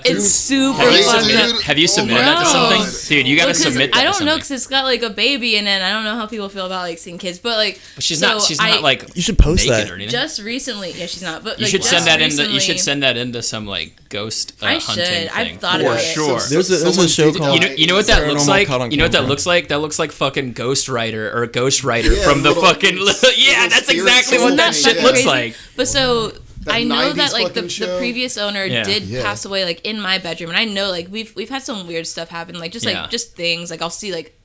It's super have you fucked submitted, up. have you submitted my that to God. something? Dude, you gotta Well, 'cause submit that I don't to know something. because it's got like a baby in it. And I don't know how people feel about like seeing kids, but like. But she's so not like You should post naked that. or anything. Just recently, yeah, she's not. But You like, should send just that into. recently- You should send that into some like ghost I hunting should. I've thing. thought for about it. sure. There's a Someone show did called. You know what that looks Paranormal like? Caught on You know what that Camera. looks like? That looks like fucking Ghost Rider or Ghost Rider Yeah, from the little- fucking. Yeah, little that's spirit exactly what soul that thing, shit yeah. looks Crazy. like. But so That I know 90s that like the fucking show. previous owner Yeah. did Yeah. pass away like in my bedroom, and I know like we've had some weird stuff happen, like just Yeah. just things like I'll see like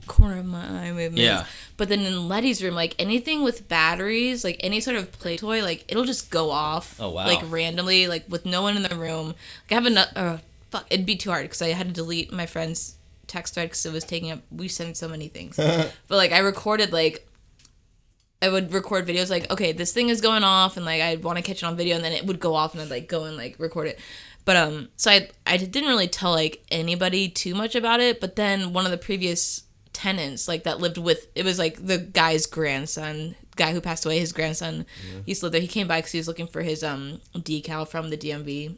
corner of my eye movements. Yeah. But then in Letty's room, like anything with batteries, like any sort of play toy, like it'll just go off. Oh, wow. Like randomly, like with no one in the room. Like I have another. Fuck, it'd be too hard because I had to delete my friend's text thread because it was taking up. We sent so many things, but like I recorded like. I would record videos like, okay, this thing is going off, and like I'd want to catch it on video, and then it would go off, and I'd like go and like record it. But so I didn't really tell like anybody too much about it. But then one of the previous tenants like that lived with, it was like the guy's grandson, guy who passed away, his grandson used to live there. He came by because he was looking for his decal from the DMV,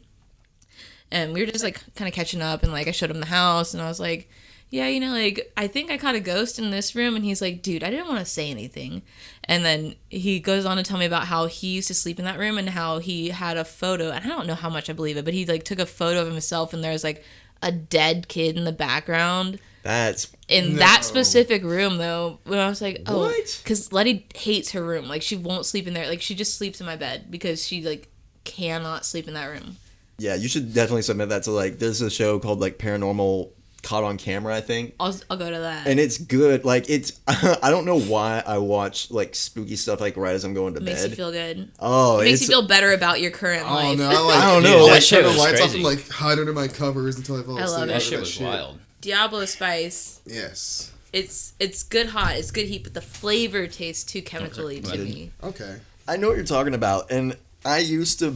and we were just like kind of catching up, and like I showed him the house, and I was like, yeah, you know, like, I think I caught a ghost in this room. And he's like, dude, I didn't want to say anything. And then he goes on to tell me about how he used to sleep in that room and how he had a photo. And I don't know how much I believe it, but he, like, took a photo of himself. And there's, like, a dead kid in the background. That's In that specific room, though, when I was like, oh. What? Because Letty hates her room. Like, she won't sleep in there. Like, she just sleeps in my bed because she, like, cannot sleep in that room. yeah. You should definitely submit that to like. There's a show called like Paranormal Caught on Camera, I think. I'll go to that. And it's good. Like it's, I don't know why I watch like spooky stuff like right as I'm going to Makes bed. you feel good. Oh, It makes it's you feel better about your current Oh life. no, I don't know. Dude, Like that shit turn the was lights off crazy. and like hide under my covers until I fall I asleep. love it. That after shit was shit. wild. Diablo Spice. Yes. It's good hot. It's good heat, but the flavor tastes too chemically to me. Okay. I know what you're talking about, and I used to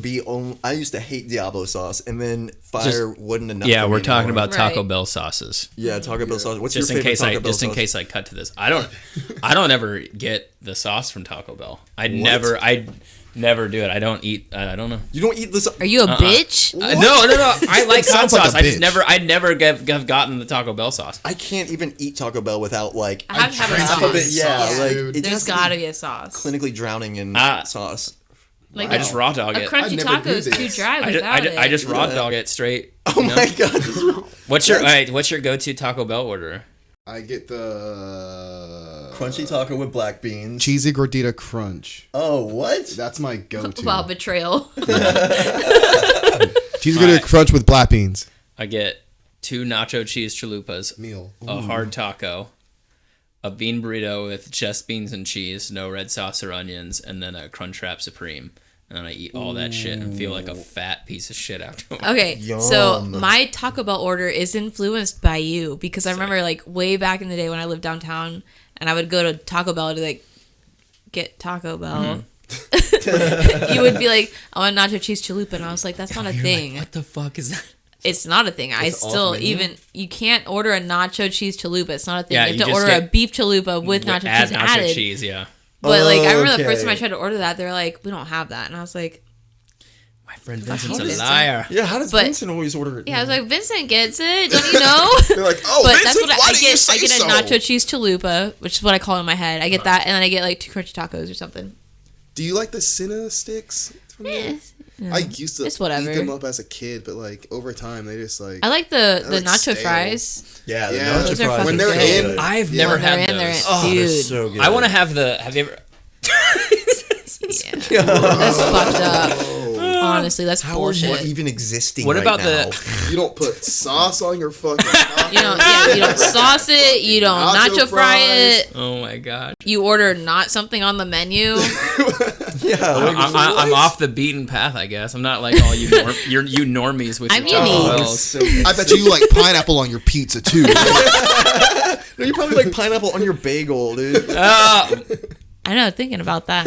hate Diablo sauce, and then fire wasn't enough. Yeah, for we're me talking anymore. about Taco Right. Bell sauces. Yeah, Taco Bell sauce. What's Just your in favorite case Taco Bell sauce? in case I cut to this, I don't ever get the sauce from Taco Bell. I never do it. I don't eat. I don't know. You don't eat this. Are you a bitch? No. I like hot Sounds like sauce. a I just bitch. I'd never have gotten the Taco Bell sauce. I can't even eat Taco Bell without like I have to have a drink sauce. half of it. Yeah, Sauce, like dude. it There's has gotta be a sauce. clinically drowning in Ah. sauce. Like I just raw dog a it. crunchy I've never taco do is too this. dry I without it. just raw Yeah. dog it straight. Oh you know? my god! What's your go-to Taco Bell order? I get the Crunchy taco with black beans. cheesy gordita crunch. Oh, what? That's my go-to. Wow, betrayal. Cheesy gordita crunch with black beans. I get 2 nacho cheese chalupas, Meal. a hard taco, a bean burrito with just beans and cheese, no red sauce or onions, and then a Crunchwrap Supreme. And I eat all that shit and feel like a fat piece of shit afterwards. Okay, so Yum. my Taco Bell order is influenced by you because I remember like way back in the day when I lived downtown and I would go to Taco Bell to like get Taco Bell. You would be like, I want nacho cheese chalupa, and I was like, that's not a thing. What the fuck is that? It's not a thing. I It's off still menu? you can't order a nacho cheese chalupa. It's not a thing. Yeah, you you have to just order a get- beef chalupa with nacho Add cheese nacho added. cheese, yeah. But like I remember the first Okay. time I tried to order that, they were like, we don't have that, and I was like, My friend Vincent's a Vincent. liar. Yeah, how does But- Vincent always order it? yeah, I was like, Vincent gets it, don't you know? They're like, oh, But Vincent, that's what why I didn't you get. say I get a so? nacho cheese chalupa, which is what I call it in my head. I get that, and then I get like 2 crunchy tacos or something. Do you like the Cinna sticks? From there? No. I used to It's whatever. eat them up as a kid, but like over time they just like I like the like nacho stale. fries. Yeah, the Yeah. nacho Those are fries fucking when they're good. in. I've Yeah. never When they're had in, they're those. in. Oh, they're Dude. so good. I want to have the. Have you ever? Yeah. That's fucked up. Honestly, that's How are you bullshit. even existing? What right about now? You don't put sauce on your fucking. Taco. You don't sauce it. You don't nacho fry it. Oh my god. You order not something on the menu. Yeah, like, I'm off the beaten path, I guess. I'm not like all you you normies with I'm your Taco unique. Bells. so I bet you like pineapple on your pizza too. no, you probably like pineapple on your bagel, dude. I know, thinking about that.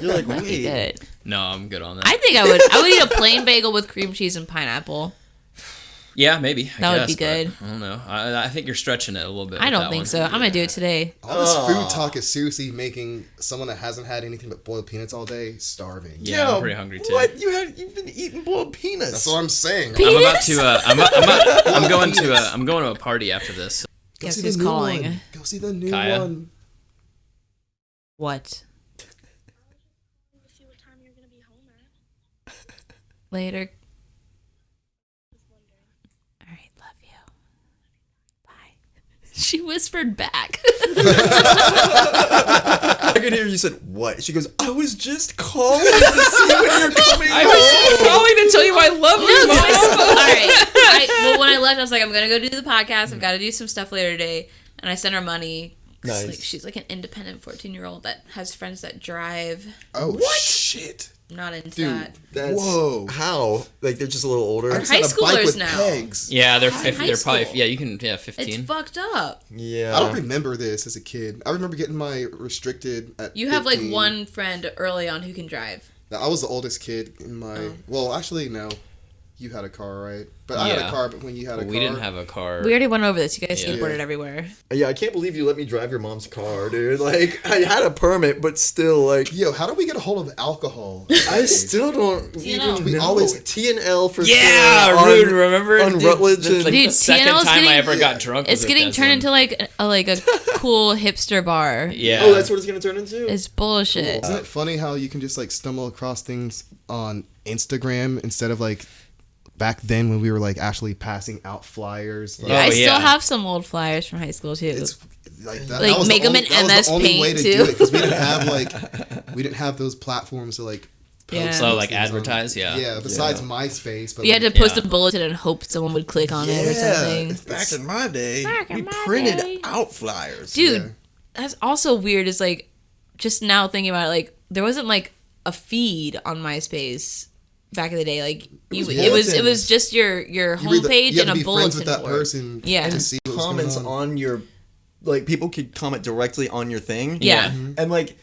You're like, Might be wait. good. No, I'm good on that. I think I would eat a plain bagel with cream cheese and pineapple. Yeah, maybe. That would be but good. I don't know. I think you're stretching it a little bit. I with don't that think one. so. I'm gonna do it today. All this food talk is seriously making someone that hasn't had anything but boiled peanuts all day starving. Yeah, I'm pretty hungry too. What? You've been eating boiled peanuts. That's what I'm saying. I'm about to. I'm going to a party after this. Go Guess see who's the new calling? one. Go see the new Kaia? one. What? See what time you're gonna be home at. Later. All right, love you. Bye. She whispered back. I could hear you said, what? She goes, I was just calling to see when you're coming I was home. calling to tell you I love you, Mom. All right. Well, when I left, I was like, I'm gonna go do the podcast. I've got to do some stuff later today, and I sent her money. Nice. Like, she's like an independent 14-year-old that has friends that drive. Oh, shit. I'm not into Dude. that. That's, Whoa. How? Like, they're just a little older? I just High had a bike schoolers with now. pegs. Yeah, they're High they're probably school. you can It's 15. fucked up. Yeah. I don't remember this as a kid. I remember getting my restricted at You have like 15. one friend early on who can drive. I was the oldest kid in my... Oh. Well, actually, no. You had a car, right? But I had a Yeah. car, but when you had a car... We didn't have a car. We already went over this. You guys Yeah. skateboarded everywhere. Yeah, I can't believe you let me drive your mom's car, dude. Like, I had a permit, but still, like... Yo, how do we get a hold of alcohol? I still don't T&L. even We know. always- T&L for Yeah, sure. Rude. On- Remember on Dude, Rutledge the, and- like, Dude, the second T&L is time I getting- ever got drunk. It's was getting with turned Deslin. into like a cool hipster bar. Yeah. Oh, that's what it's going to turn into? It's bullshit. Isn't it funny how you can just like stumble across things on Instagram instead of like back then when we were like actually passing out flyers? Like, Oh, I still yeah. have some old flyers from high school too. It's like that. Like, that was make the 'em only, in that was MS the only Paint, way to too. do it because we didn't have we didn't have those platforms to like post Yeah. So, those like, things on. advertise, yeah. Yeah, besides MySpace, but You had to like, post Yeah. a bulletin and hope someone would click on it or something. Back in my day, Back in we my printed day. out flyers. Dude, Yeah. that's also weird. Is like, just now thinking about it, like there wasn't like a feed on MySpace back in the day. Like it was just your you read homepage you and had to a be friends with bulletin that board. person Yeah. to see what was Comments going on. on your... Like, people could comment directly on your thing. Yeah. And, like...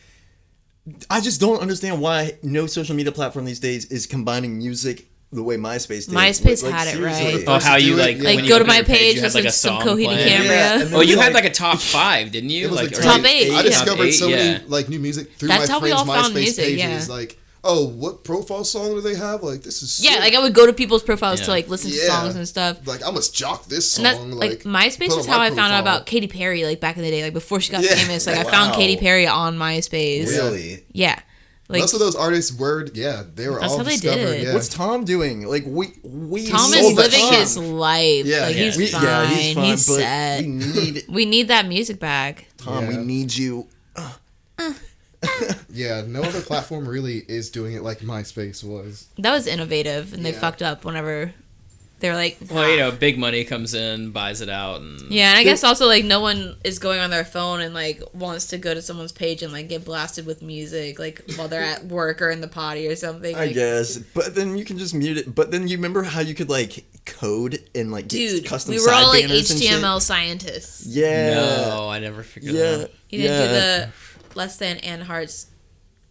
I just don't understand why no social media platform these days is combining music the way MySpace did. MySpace Like, had it seriously. right. Oh, how you do it, like? yeah. when Like you go to open my your page, you had, listen like, a to some song Coheed and playing. Cambria. Yeah, and then Oh, you like, had like a top 5, didn't you? It was Like like or top like- 8. I Yeah. discovered so yeah. many like new music through That's my how we friends' all found MySpace music, pages. yeah. Like, oh, what profile song do they have? Like, this is Yeah, sick. like I would go to people's profiles to Yeah. like listen to Yeah. songs and stuff. Like, I must jock this And song. that, like MySpace put is on how my I found out profile. about Katy Perry, like back in the day, like before she got Yeah. famous. Like I found Wow. Katy Perry on MySpace. Really? Yeah, like Most of those artists were, they were That's all how they discovered. did. Yeah. What's Tom doing? Like, we Tom is sold that living Tom. his life. Yeah, like yeah. he's fine. Yeah, he's fine, He's but set. we need that music back. Tom. We Yeah. need you. Yeah, no other platform really is doing it like MySpace was. That was innovative, and they Yeah. fucked up whenever they were like, Well, you know, big money comes in, buys it out, and yeah, and I guess also like no one is going on their phone and like wants to go to someone's page and like get blasted with music like while they're at work or in the potty or something. I Like, guess, but then you can just mute it. But then you remember how you could like code and like get dude, custom we were all side like banners and shit? HTML scientists. Yeah. no, I never figured Yeah. that out. You didn't do the less than and hearts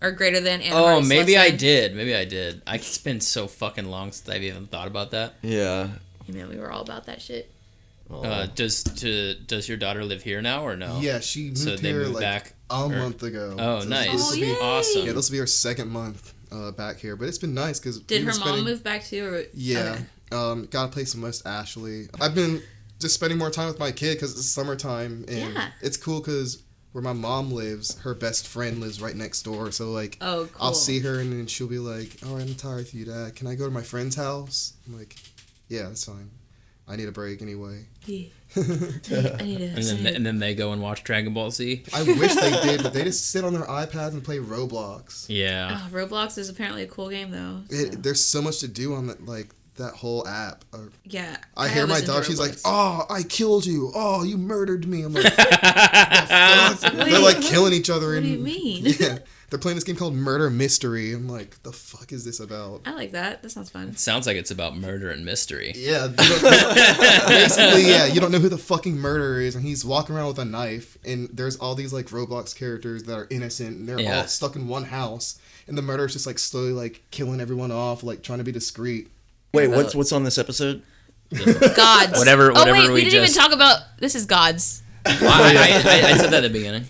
or greater than and Oh, hearts. maybe less I than. did. Maybe I did. It's been so fucking long since I've even thought about that. Yeah. Man, we were all about that shit. Does your daughter live here now or no? Yeah, she moved So they here moved like back, a month ago. Oh, So nice. This will be, Awesome. yeah, this will be her second month back here, but it's been nice because Did her mom move back too? Or Yeah, okay. got a place in West Ashley. I've been just spending more time with my kid because it's summertime and Yeah. it's cool because where my mom lives, her best friend lives right next door. So like, Oh, I'll cool. see her and then she'll be like, "Oh, I'm tired of you, Dad. Can I go to my friend's house?" I'm like, "Yeah, that's fine. I need a break anyway." Yeah. I need And then they go and watch Dragon Ball Z. I wish they did, but they just sit on their iPads and play Roblox. Yeah. Oh, Roblox is apparently a cool game though. so. There's so much to do on that whole app. Yeah. I Kaya hear my was into dog. She's like, Roblox. "Oh, I killed you. Oh, you murdered me." I'm like, "The fuck?" They're like killing each other. What do you and mean? Yeah, they're playing this game called Murder Mystery. I'm like, the fuck is this about? I like that. That sounds fun. Sounds like it's about murder and mystery. Yeah, basically, yeah. You don't know who the fucking murderer is, and he's walking around with a knife. And there's all these like Roblox characters that are innocent, and they're Yeah. all stuck in one house. And the murderer's just like slowly like killing everyone off, like trying to be discreet. Wait, what's on this episode? Gods. Whatever Oh wait, we we didn't just- even talk about. This is gods. I said that at the beginning.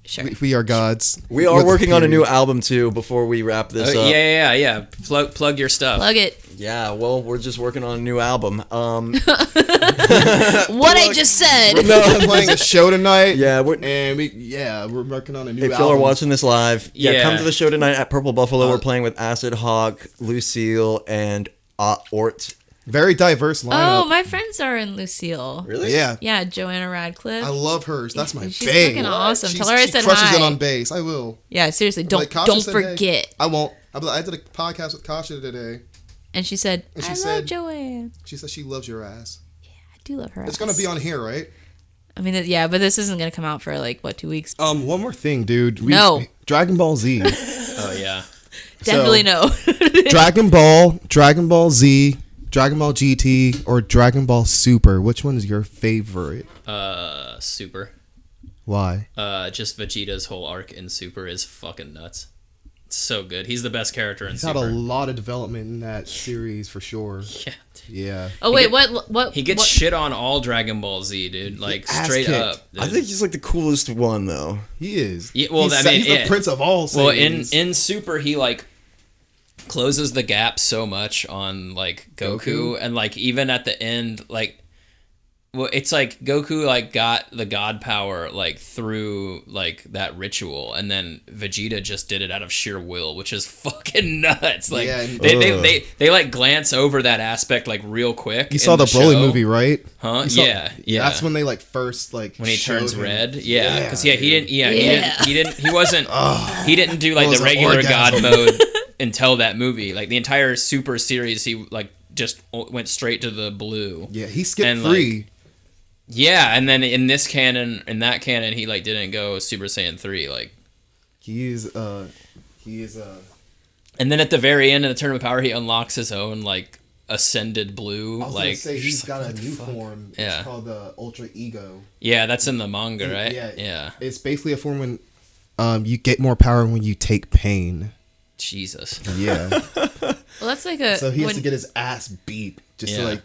Sure. We are gods. We are With working on a new period. album too. Before we wrap this up. Yeah. Plug your stuff. Plug it. Yeah, well, we're just working on a new album. What I just said. We're playing a show tonight. Yeah, we're working on a new if album. y'all are watching this live, Yeah. come to the show tonight at Purple Buffalo. We're playing with Acid Hawk, Lucille, and Ort. Very diverse lineup. Oh, my friends are in Lucille. Really? Yeah. Yeah, Joanna Radcliffe. I love hers. That's my She's bae. fucking awesome. She's- Tell her I she said crushes hi. it on bass. I will. Yeah, seriously, Like, don't Kasia said, hey. forget. I won't. I did a podcast with Kasia today. And she said, And she I love said- Joanne. She said she loves your ass. I do love her. It's gonna be on here, right? I mean, yeah, but this isn't gonna come out for like what, 2 weeks? One more thing, dude. No. Dragon Ball Z. Oh yeah. Definitely no. Dragon Ball Z, Dragon Ball GT, or Dragon Ball Super. Which one is your favorite? Super. Why? Just Vegeta's whole arc in Super is fucking nuts. It's so good. He's the best character in He's Super. had a lot of development in that series for sure. Yeah. Yeah. Oh wait, what? He gets what? shit on all Dragon Ball Z, dude. Like Ass straight kicked. up. Dude. I think he's like the coolest one though. He is. Yeah, well, he's, I mean, he's yeah. the prince of all Well, Saiyans. in Super, he like closes the gap so much on like Goku, and like even at the end, like, well, it's like Goku like got the god power like through like that ritual, and then Vegeta just did it out of sheer will, which is fucking nuts. Like Yeah, and- they like glance over that aspect like real quick. You saw the Broly show. movie, right? Huh? You saw- Yeah. That's when they like first like When he showed turns him. red, yeah, because he dude. didn't, he wasn't, he didn't do like It was the an regular God orgasm. mode until that movie. Like the entire Super series, he like just went straight to the blue. Yeah, he skipped And, 3. Yeah, and then in that canon, he like didn't go Super Saiyan 3, like. He is And then at the very end of the Tournament of Power, he unlocks his own like ascended blue. I was like gonna say he's just got like, a what new the fuck? form. Yeah. It's called the Ultra Ego. Yeah, that's in the manga, right? Yeah. It's basically a form when you get more power when you take pain. Jesus. Yeah. Well, that's like a. So he has when- to get his ass beat just to Yeah. like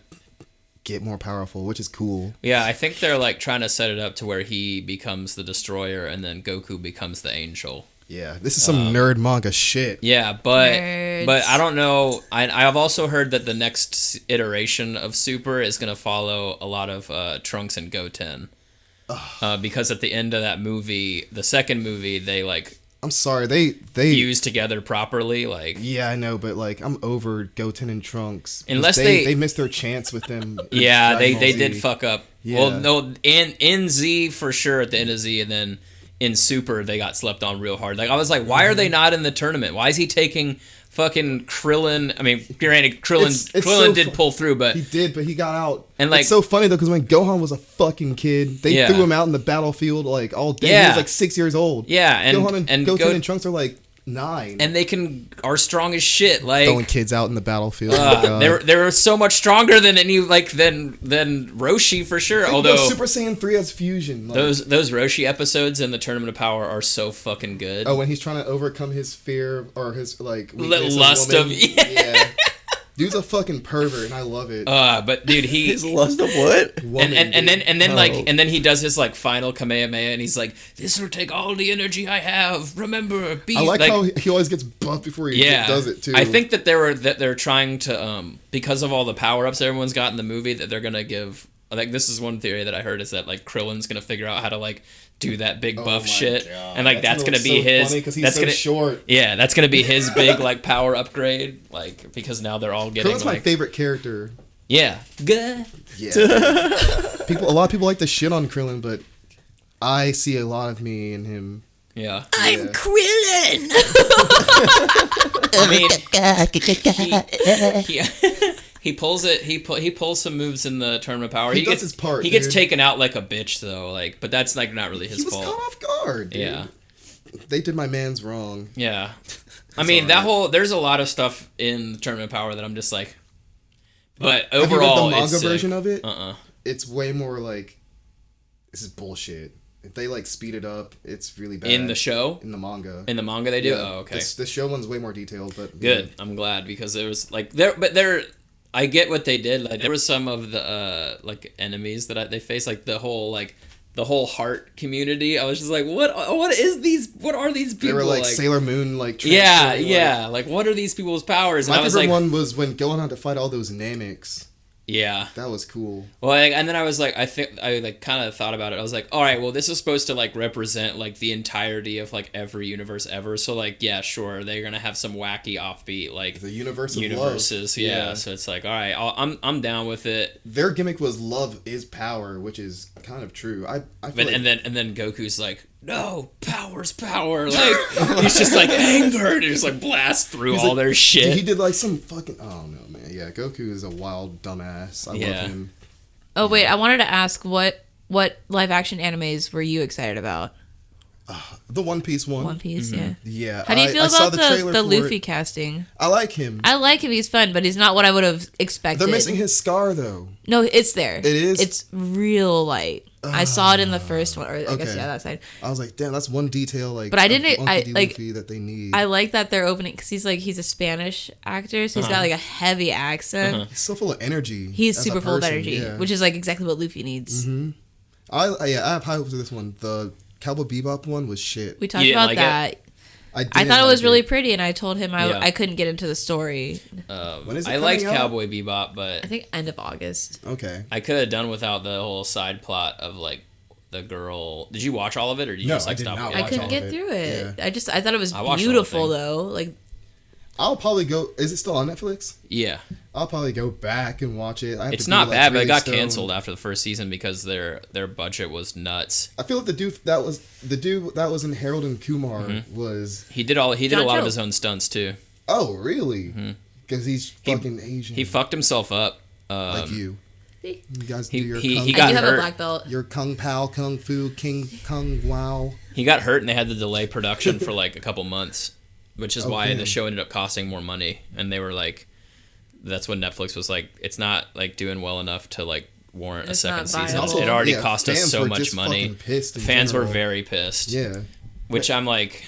get more powerful, which is cool. Yeah, I think they're like trying to set it up to where he becomes the destroyer and then Goku becomes the angel. Yeah. This is some nerd manga shit. Yeah, but Nerds. I don't know. I've also heard that the next iteration of Super is going to follow a lot of Trunks and Goten. Because at the end of that movie, the second movie, they like I'm sorry, they fuse together properly. Like, Yeah, I know, but like I'm over Goten and Trunks. Unless they missed their chance with them. in yeah, Dragon Ball they Z. did fuck up. Yeah. Well, no, in Z for sure at the end of Z, and then in Super they got slept on real hard. Like I was like, why are they not in the tournament? Why is he taking fucking Krillin? I mean, granted, Krillin It's so did fu- pull through, but He did, but he got out. And, like- it's so funny though, because when Gohan was a fucking kid, they Yeah. threw him out in the battlefield like all day. He Yeah. was like 6 years old. yeah, and Gohan and Goten Go- and Trunks are like 9. and they are strong as shit. Like throwing kids out in the battlefield. Oh my God. they were so much stronger than any than Roshi for sure. Think Although about Super Saiyan 3 has fusion. Like, those Roshi episodes in the Tournament of Power are so fucking good. when he's trying to overcome his fear or his like weakness Lust woman. of- yeah. Dude's a fucking pervert, and I love it. But dude, His lust of what? Woman, and then dude. like Oh. and then he does his like final Kamehameha and he's like, this will take all the energy I have. Remember, be I like how he always gets buffed before he yeah does it too. I think that they're trying to because of all the power ups everyone's got in the movie that they're gonna give. Like this is one theory that I heard is that like Krillin's gonna figure out how to like do that big Oh buff my shit God. and like that's gonna be so his. funny 'cause he's That's so gonna short. yeah, that's gonna be his big like power upgrade. Like because now they're all getting Krillin's my like favorite character. yeah good. Yeah. A lot of people like to shit on Krillin, but I see a lot of me in him. Yeah. I'm Krillin. I mean, he pulls it. He pulls some moves in the Tournament of Power. He does gets his part, He gets dude. taken out like a bitch though. Like, but that's like not really his He was fault. caught off guard. Dude. Yeah. They did my man's wrong. Yeah. I mean, there's a lot of stuff in the Tournament of Power that I'm just like, but Have you overall, read the it's manga sick. version of it? Uh-uh. It's way more like this is bullshit. If they like speed it up, it's really bad. In the show, In the manga. in the manga, they do. Yeah. Oh, okay. The show one's way more detailed, but Good. I'm glad because there was like they're I get what they did. Like there was some of the like enemies that they faced, like the whole heart community. I was just like, what are these people? They were like Sailor Moon, like yeah. Like what are these people's powers? And my I was favorite like, one was when Gohan had to fight all those Namex. Yeah, that was cool. Well, and then I was like, I kind of thought about it. I was like, all right, well, this is supposed to like represent like the entirety of like every universe ever. So like, yeah, sure, they're gonna have some wacky offbeat like the universes. Love. Yeah. So it's like, all right, I'm down with it. Their gimmick was love is power, which is kind of true. I feel and then Goku's like, no, power's power. Like he's just like angered and just like blast through all their shit. He did like some fucking oh no man, yeah. Goku is a wild dumbass. I love him. Oh wait, I wanted to ask what live action animes were you excited about? The One Piece one. One Piece, yeah. Yeah. How do you feel about the Luffy casting? I like him. I like him. He's fun, but he's not what I would have expected. They're missing his scar though. No, it's there. It is. It's real light. I saw it in the first one, or I guess that side. I was like, damn, that's one detail like. But I didn't. I like Luffy that they need. I like that they're opening because he's a Spanish actor, so he's got like a heavy accent. He's so full of energy. He's super full of energy, which is like exactly what Luffy needs. Mm-hmm. I have high hopes for this one. The Cowboy Bebop one was shit. We talked about that. I thought it was really pretty, and I told him I couldn't get into the story. When is it I liked out? Cowboy Bebop, but I think end of August. Okay. I could have done without the whole side plot of like the girl. Did you watch all of it, or did you just like stop? I couldn't get through it. Yeah. I thought it was beautiful though. Like, I'll probably go. Is it still on Netflix? Yeah. I'll probably go back and watch it. It's not bad, but it got canceled after the first season because their budget was nuts. I feel like the dude that was in Harold and Kumar was he did a lot of his own stunts too. Oh really? Because he's fucking Asian. He fucked himself up. Like you. You guys do your he got I do hurt. have a black belt. Your Kung Pao, Kung Fu, King Kung Wow. He got hurt and they had to delay production for like a couple months, which is why the show ended up costing more money. And they were like, that's when Netflix was like, it's not like doing well enough to like warrant a second season. Also, it already cost us so much money. Fans were very pissed. Yeah. Which I'm like,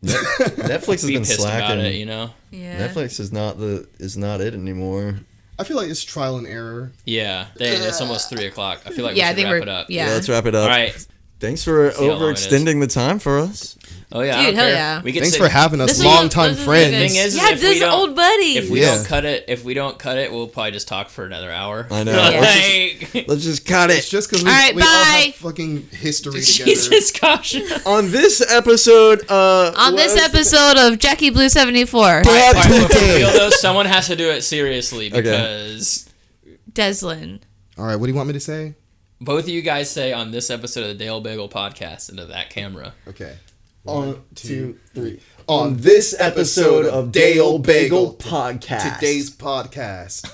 Netflix has been slacking. About it, you know? Yeah. Netflix is not it anymore. I feel like it's trial and error. Yeah, it's almost 3:00. I feel like we should wrap it up. Yeah, let's wrap it up. All right. Thanks for overextending the time for us. Oh yeah, dude, hell yeah! Thanks for having us, longtime friends. The thing is, this is old buddy. If we don't cut it, we'll probably just talk for another hour. I know. Let's just cut it. It's just because we all have fucking history together. Jesus gosh. On this episode, of Jackie Blue 74. Someone has to do it seriously because Deslin. All right, what do you want me to say? Both of you guys say on this episode of the Old Bagel Podcast into that camera. Okay. 1, 2, 3. On this episode of Old Bagel Podcast. Today's podcast.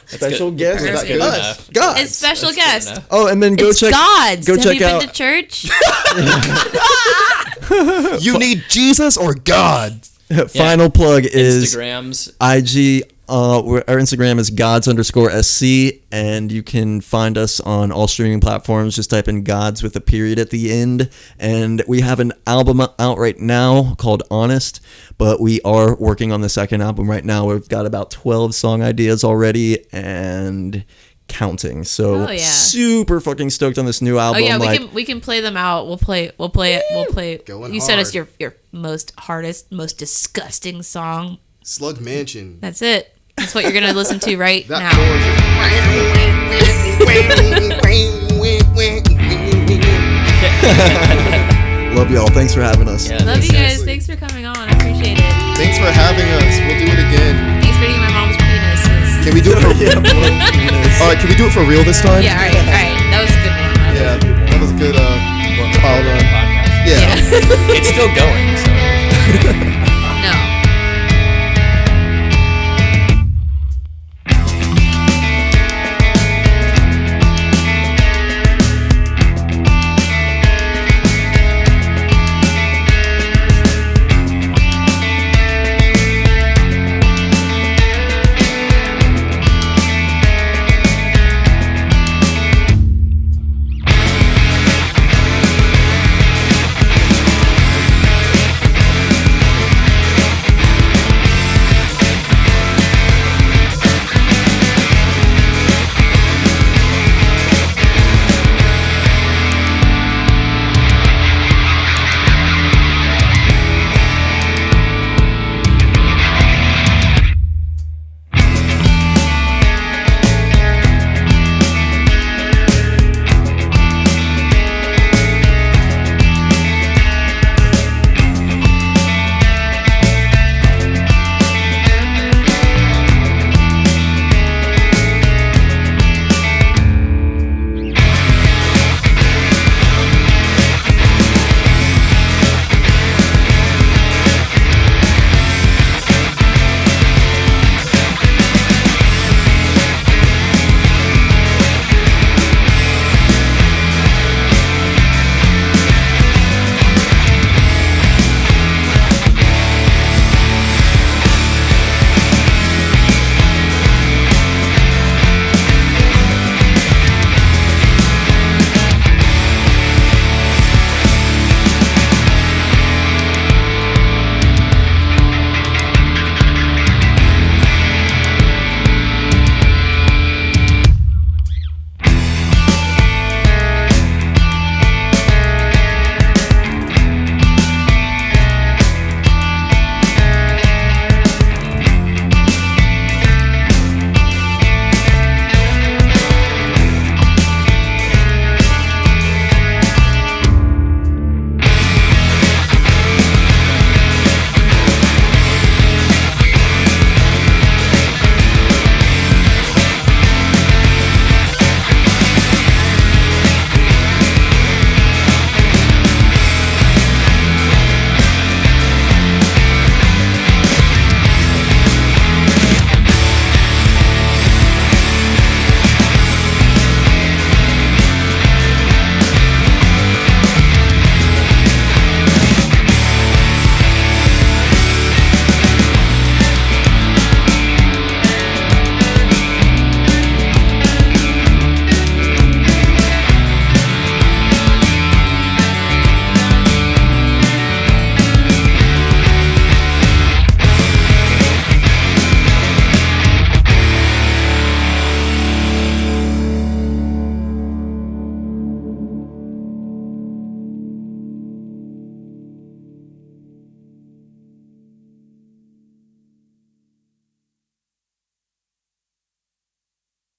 Special guest. God. It's special guest. Oh, and then go check Gods. Go Have check you out. been to church? You need Jesus or God? Final plug is Instagrams. IG. Our Instagram is gods_SC, and you can find us on all streaming platforms. Just type in gods with a period at the end. And we have an album out right now called Honest, but we are working on the second album right now. We've got about 12 song ideas already and counting. So super fucking stoked on this new album. Oh yeah, we can play them out. We'll play it. Going you sent us your most disgusting song. Slug Mansion. That's it. That's what you're gonna listen to right now. Love y'all. Thanks for having us. Yeah, love you guys. Thanks for coming on. I appreciate it. Thanks for having us. We'll do it again. Thanks for eating my mom's penises. Can we do it for All right, can we do it for real this time? Yeah, all right. That was a good one. Yeah, that was a good trial run. Podcast. Yeah. It's still going, so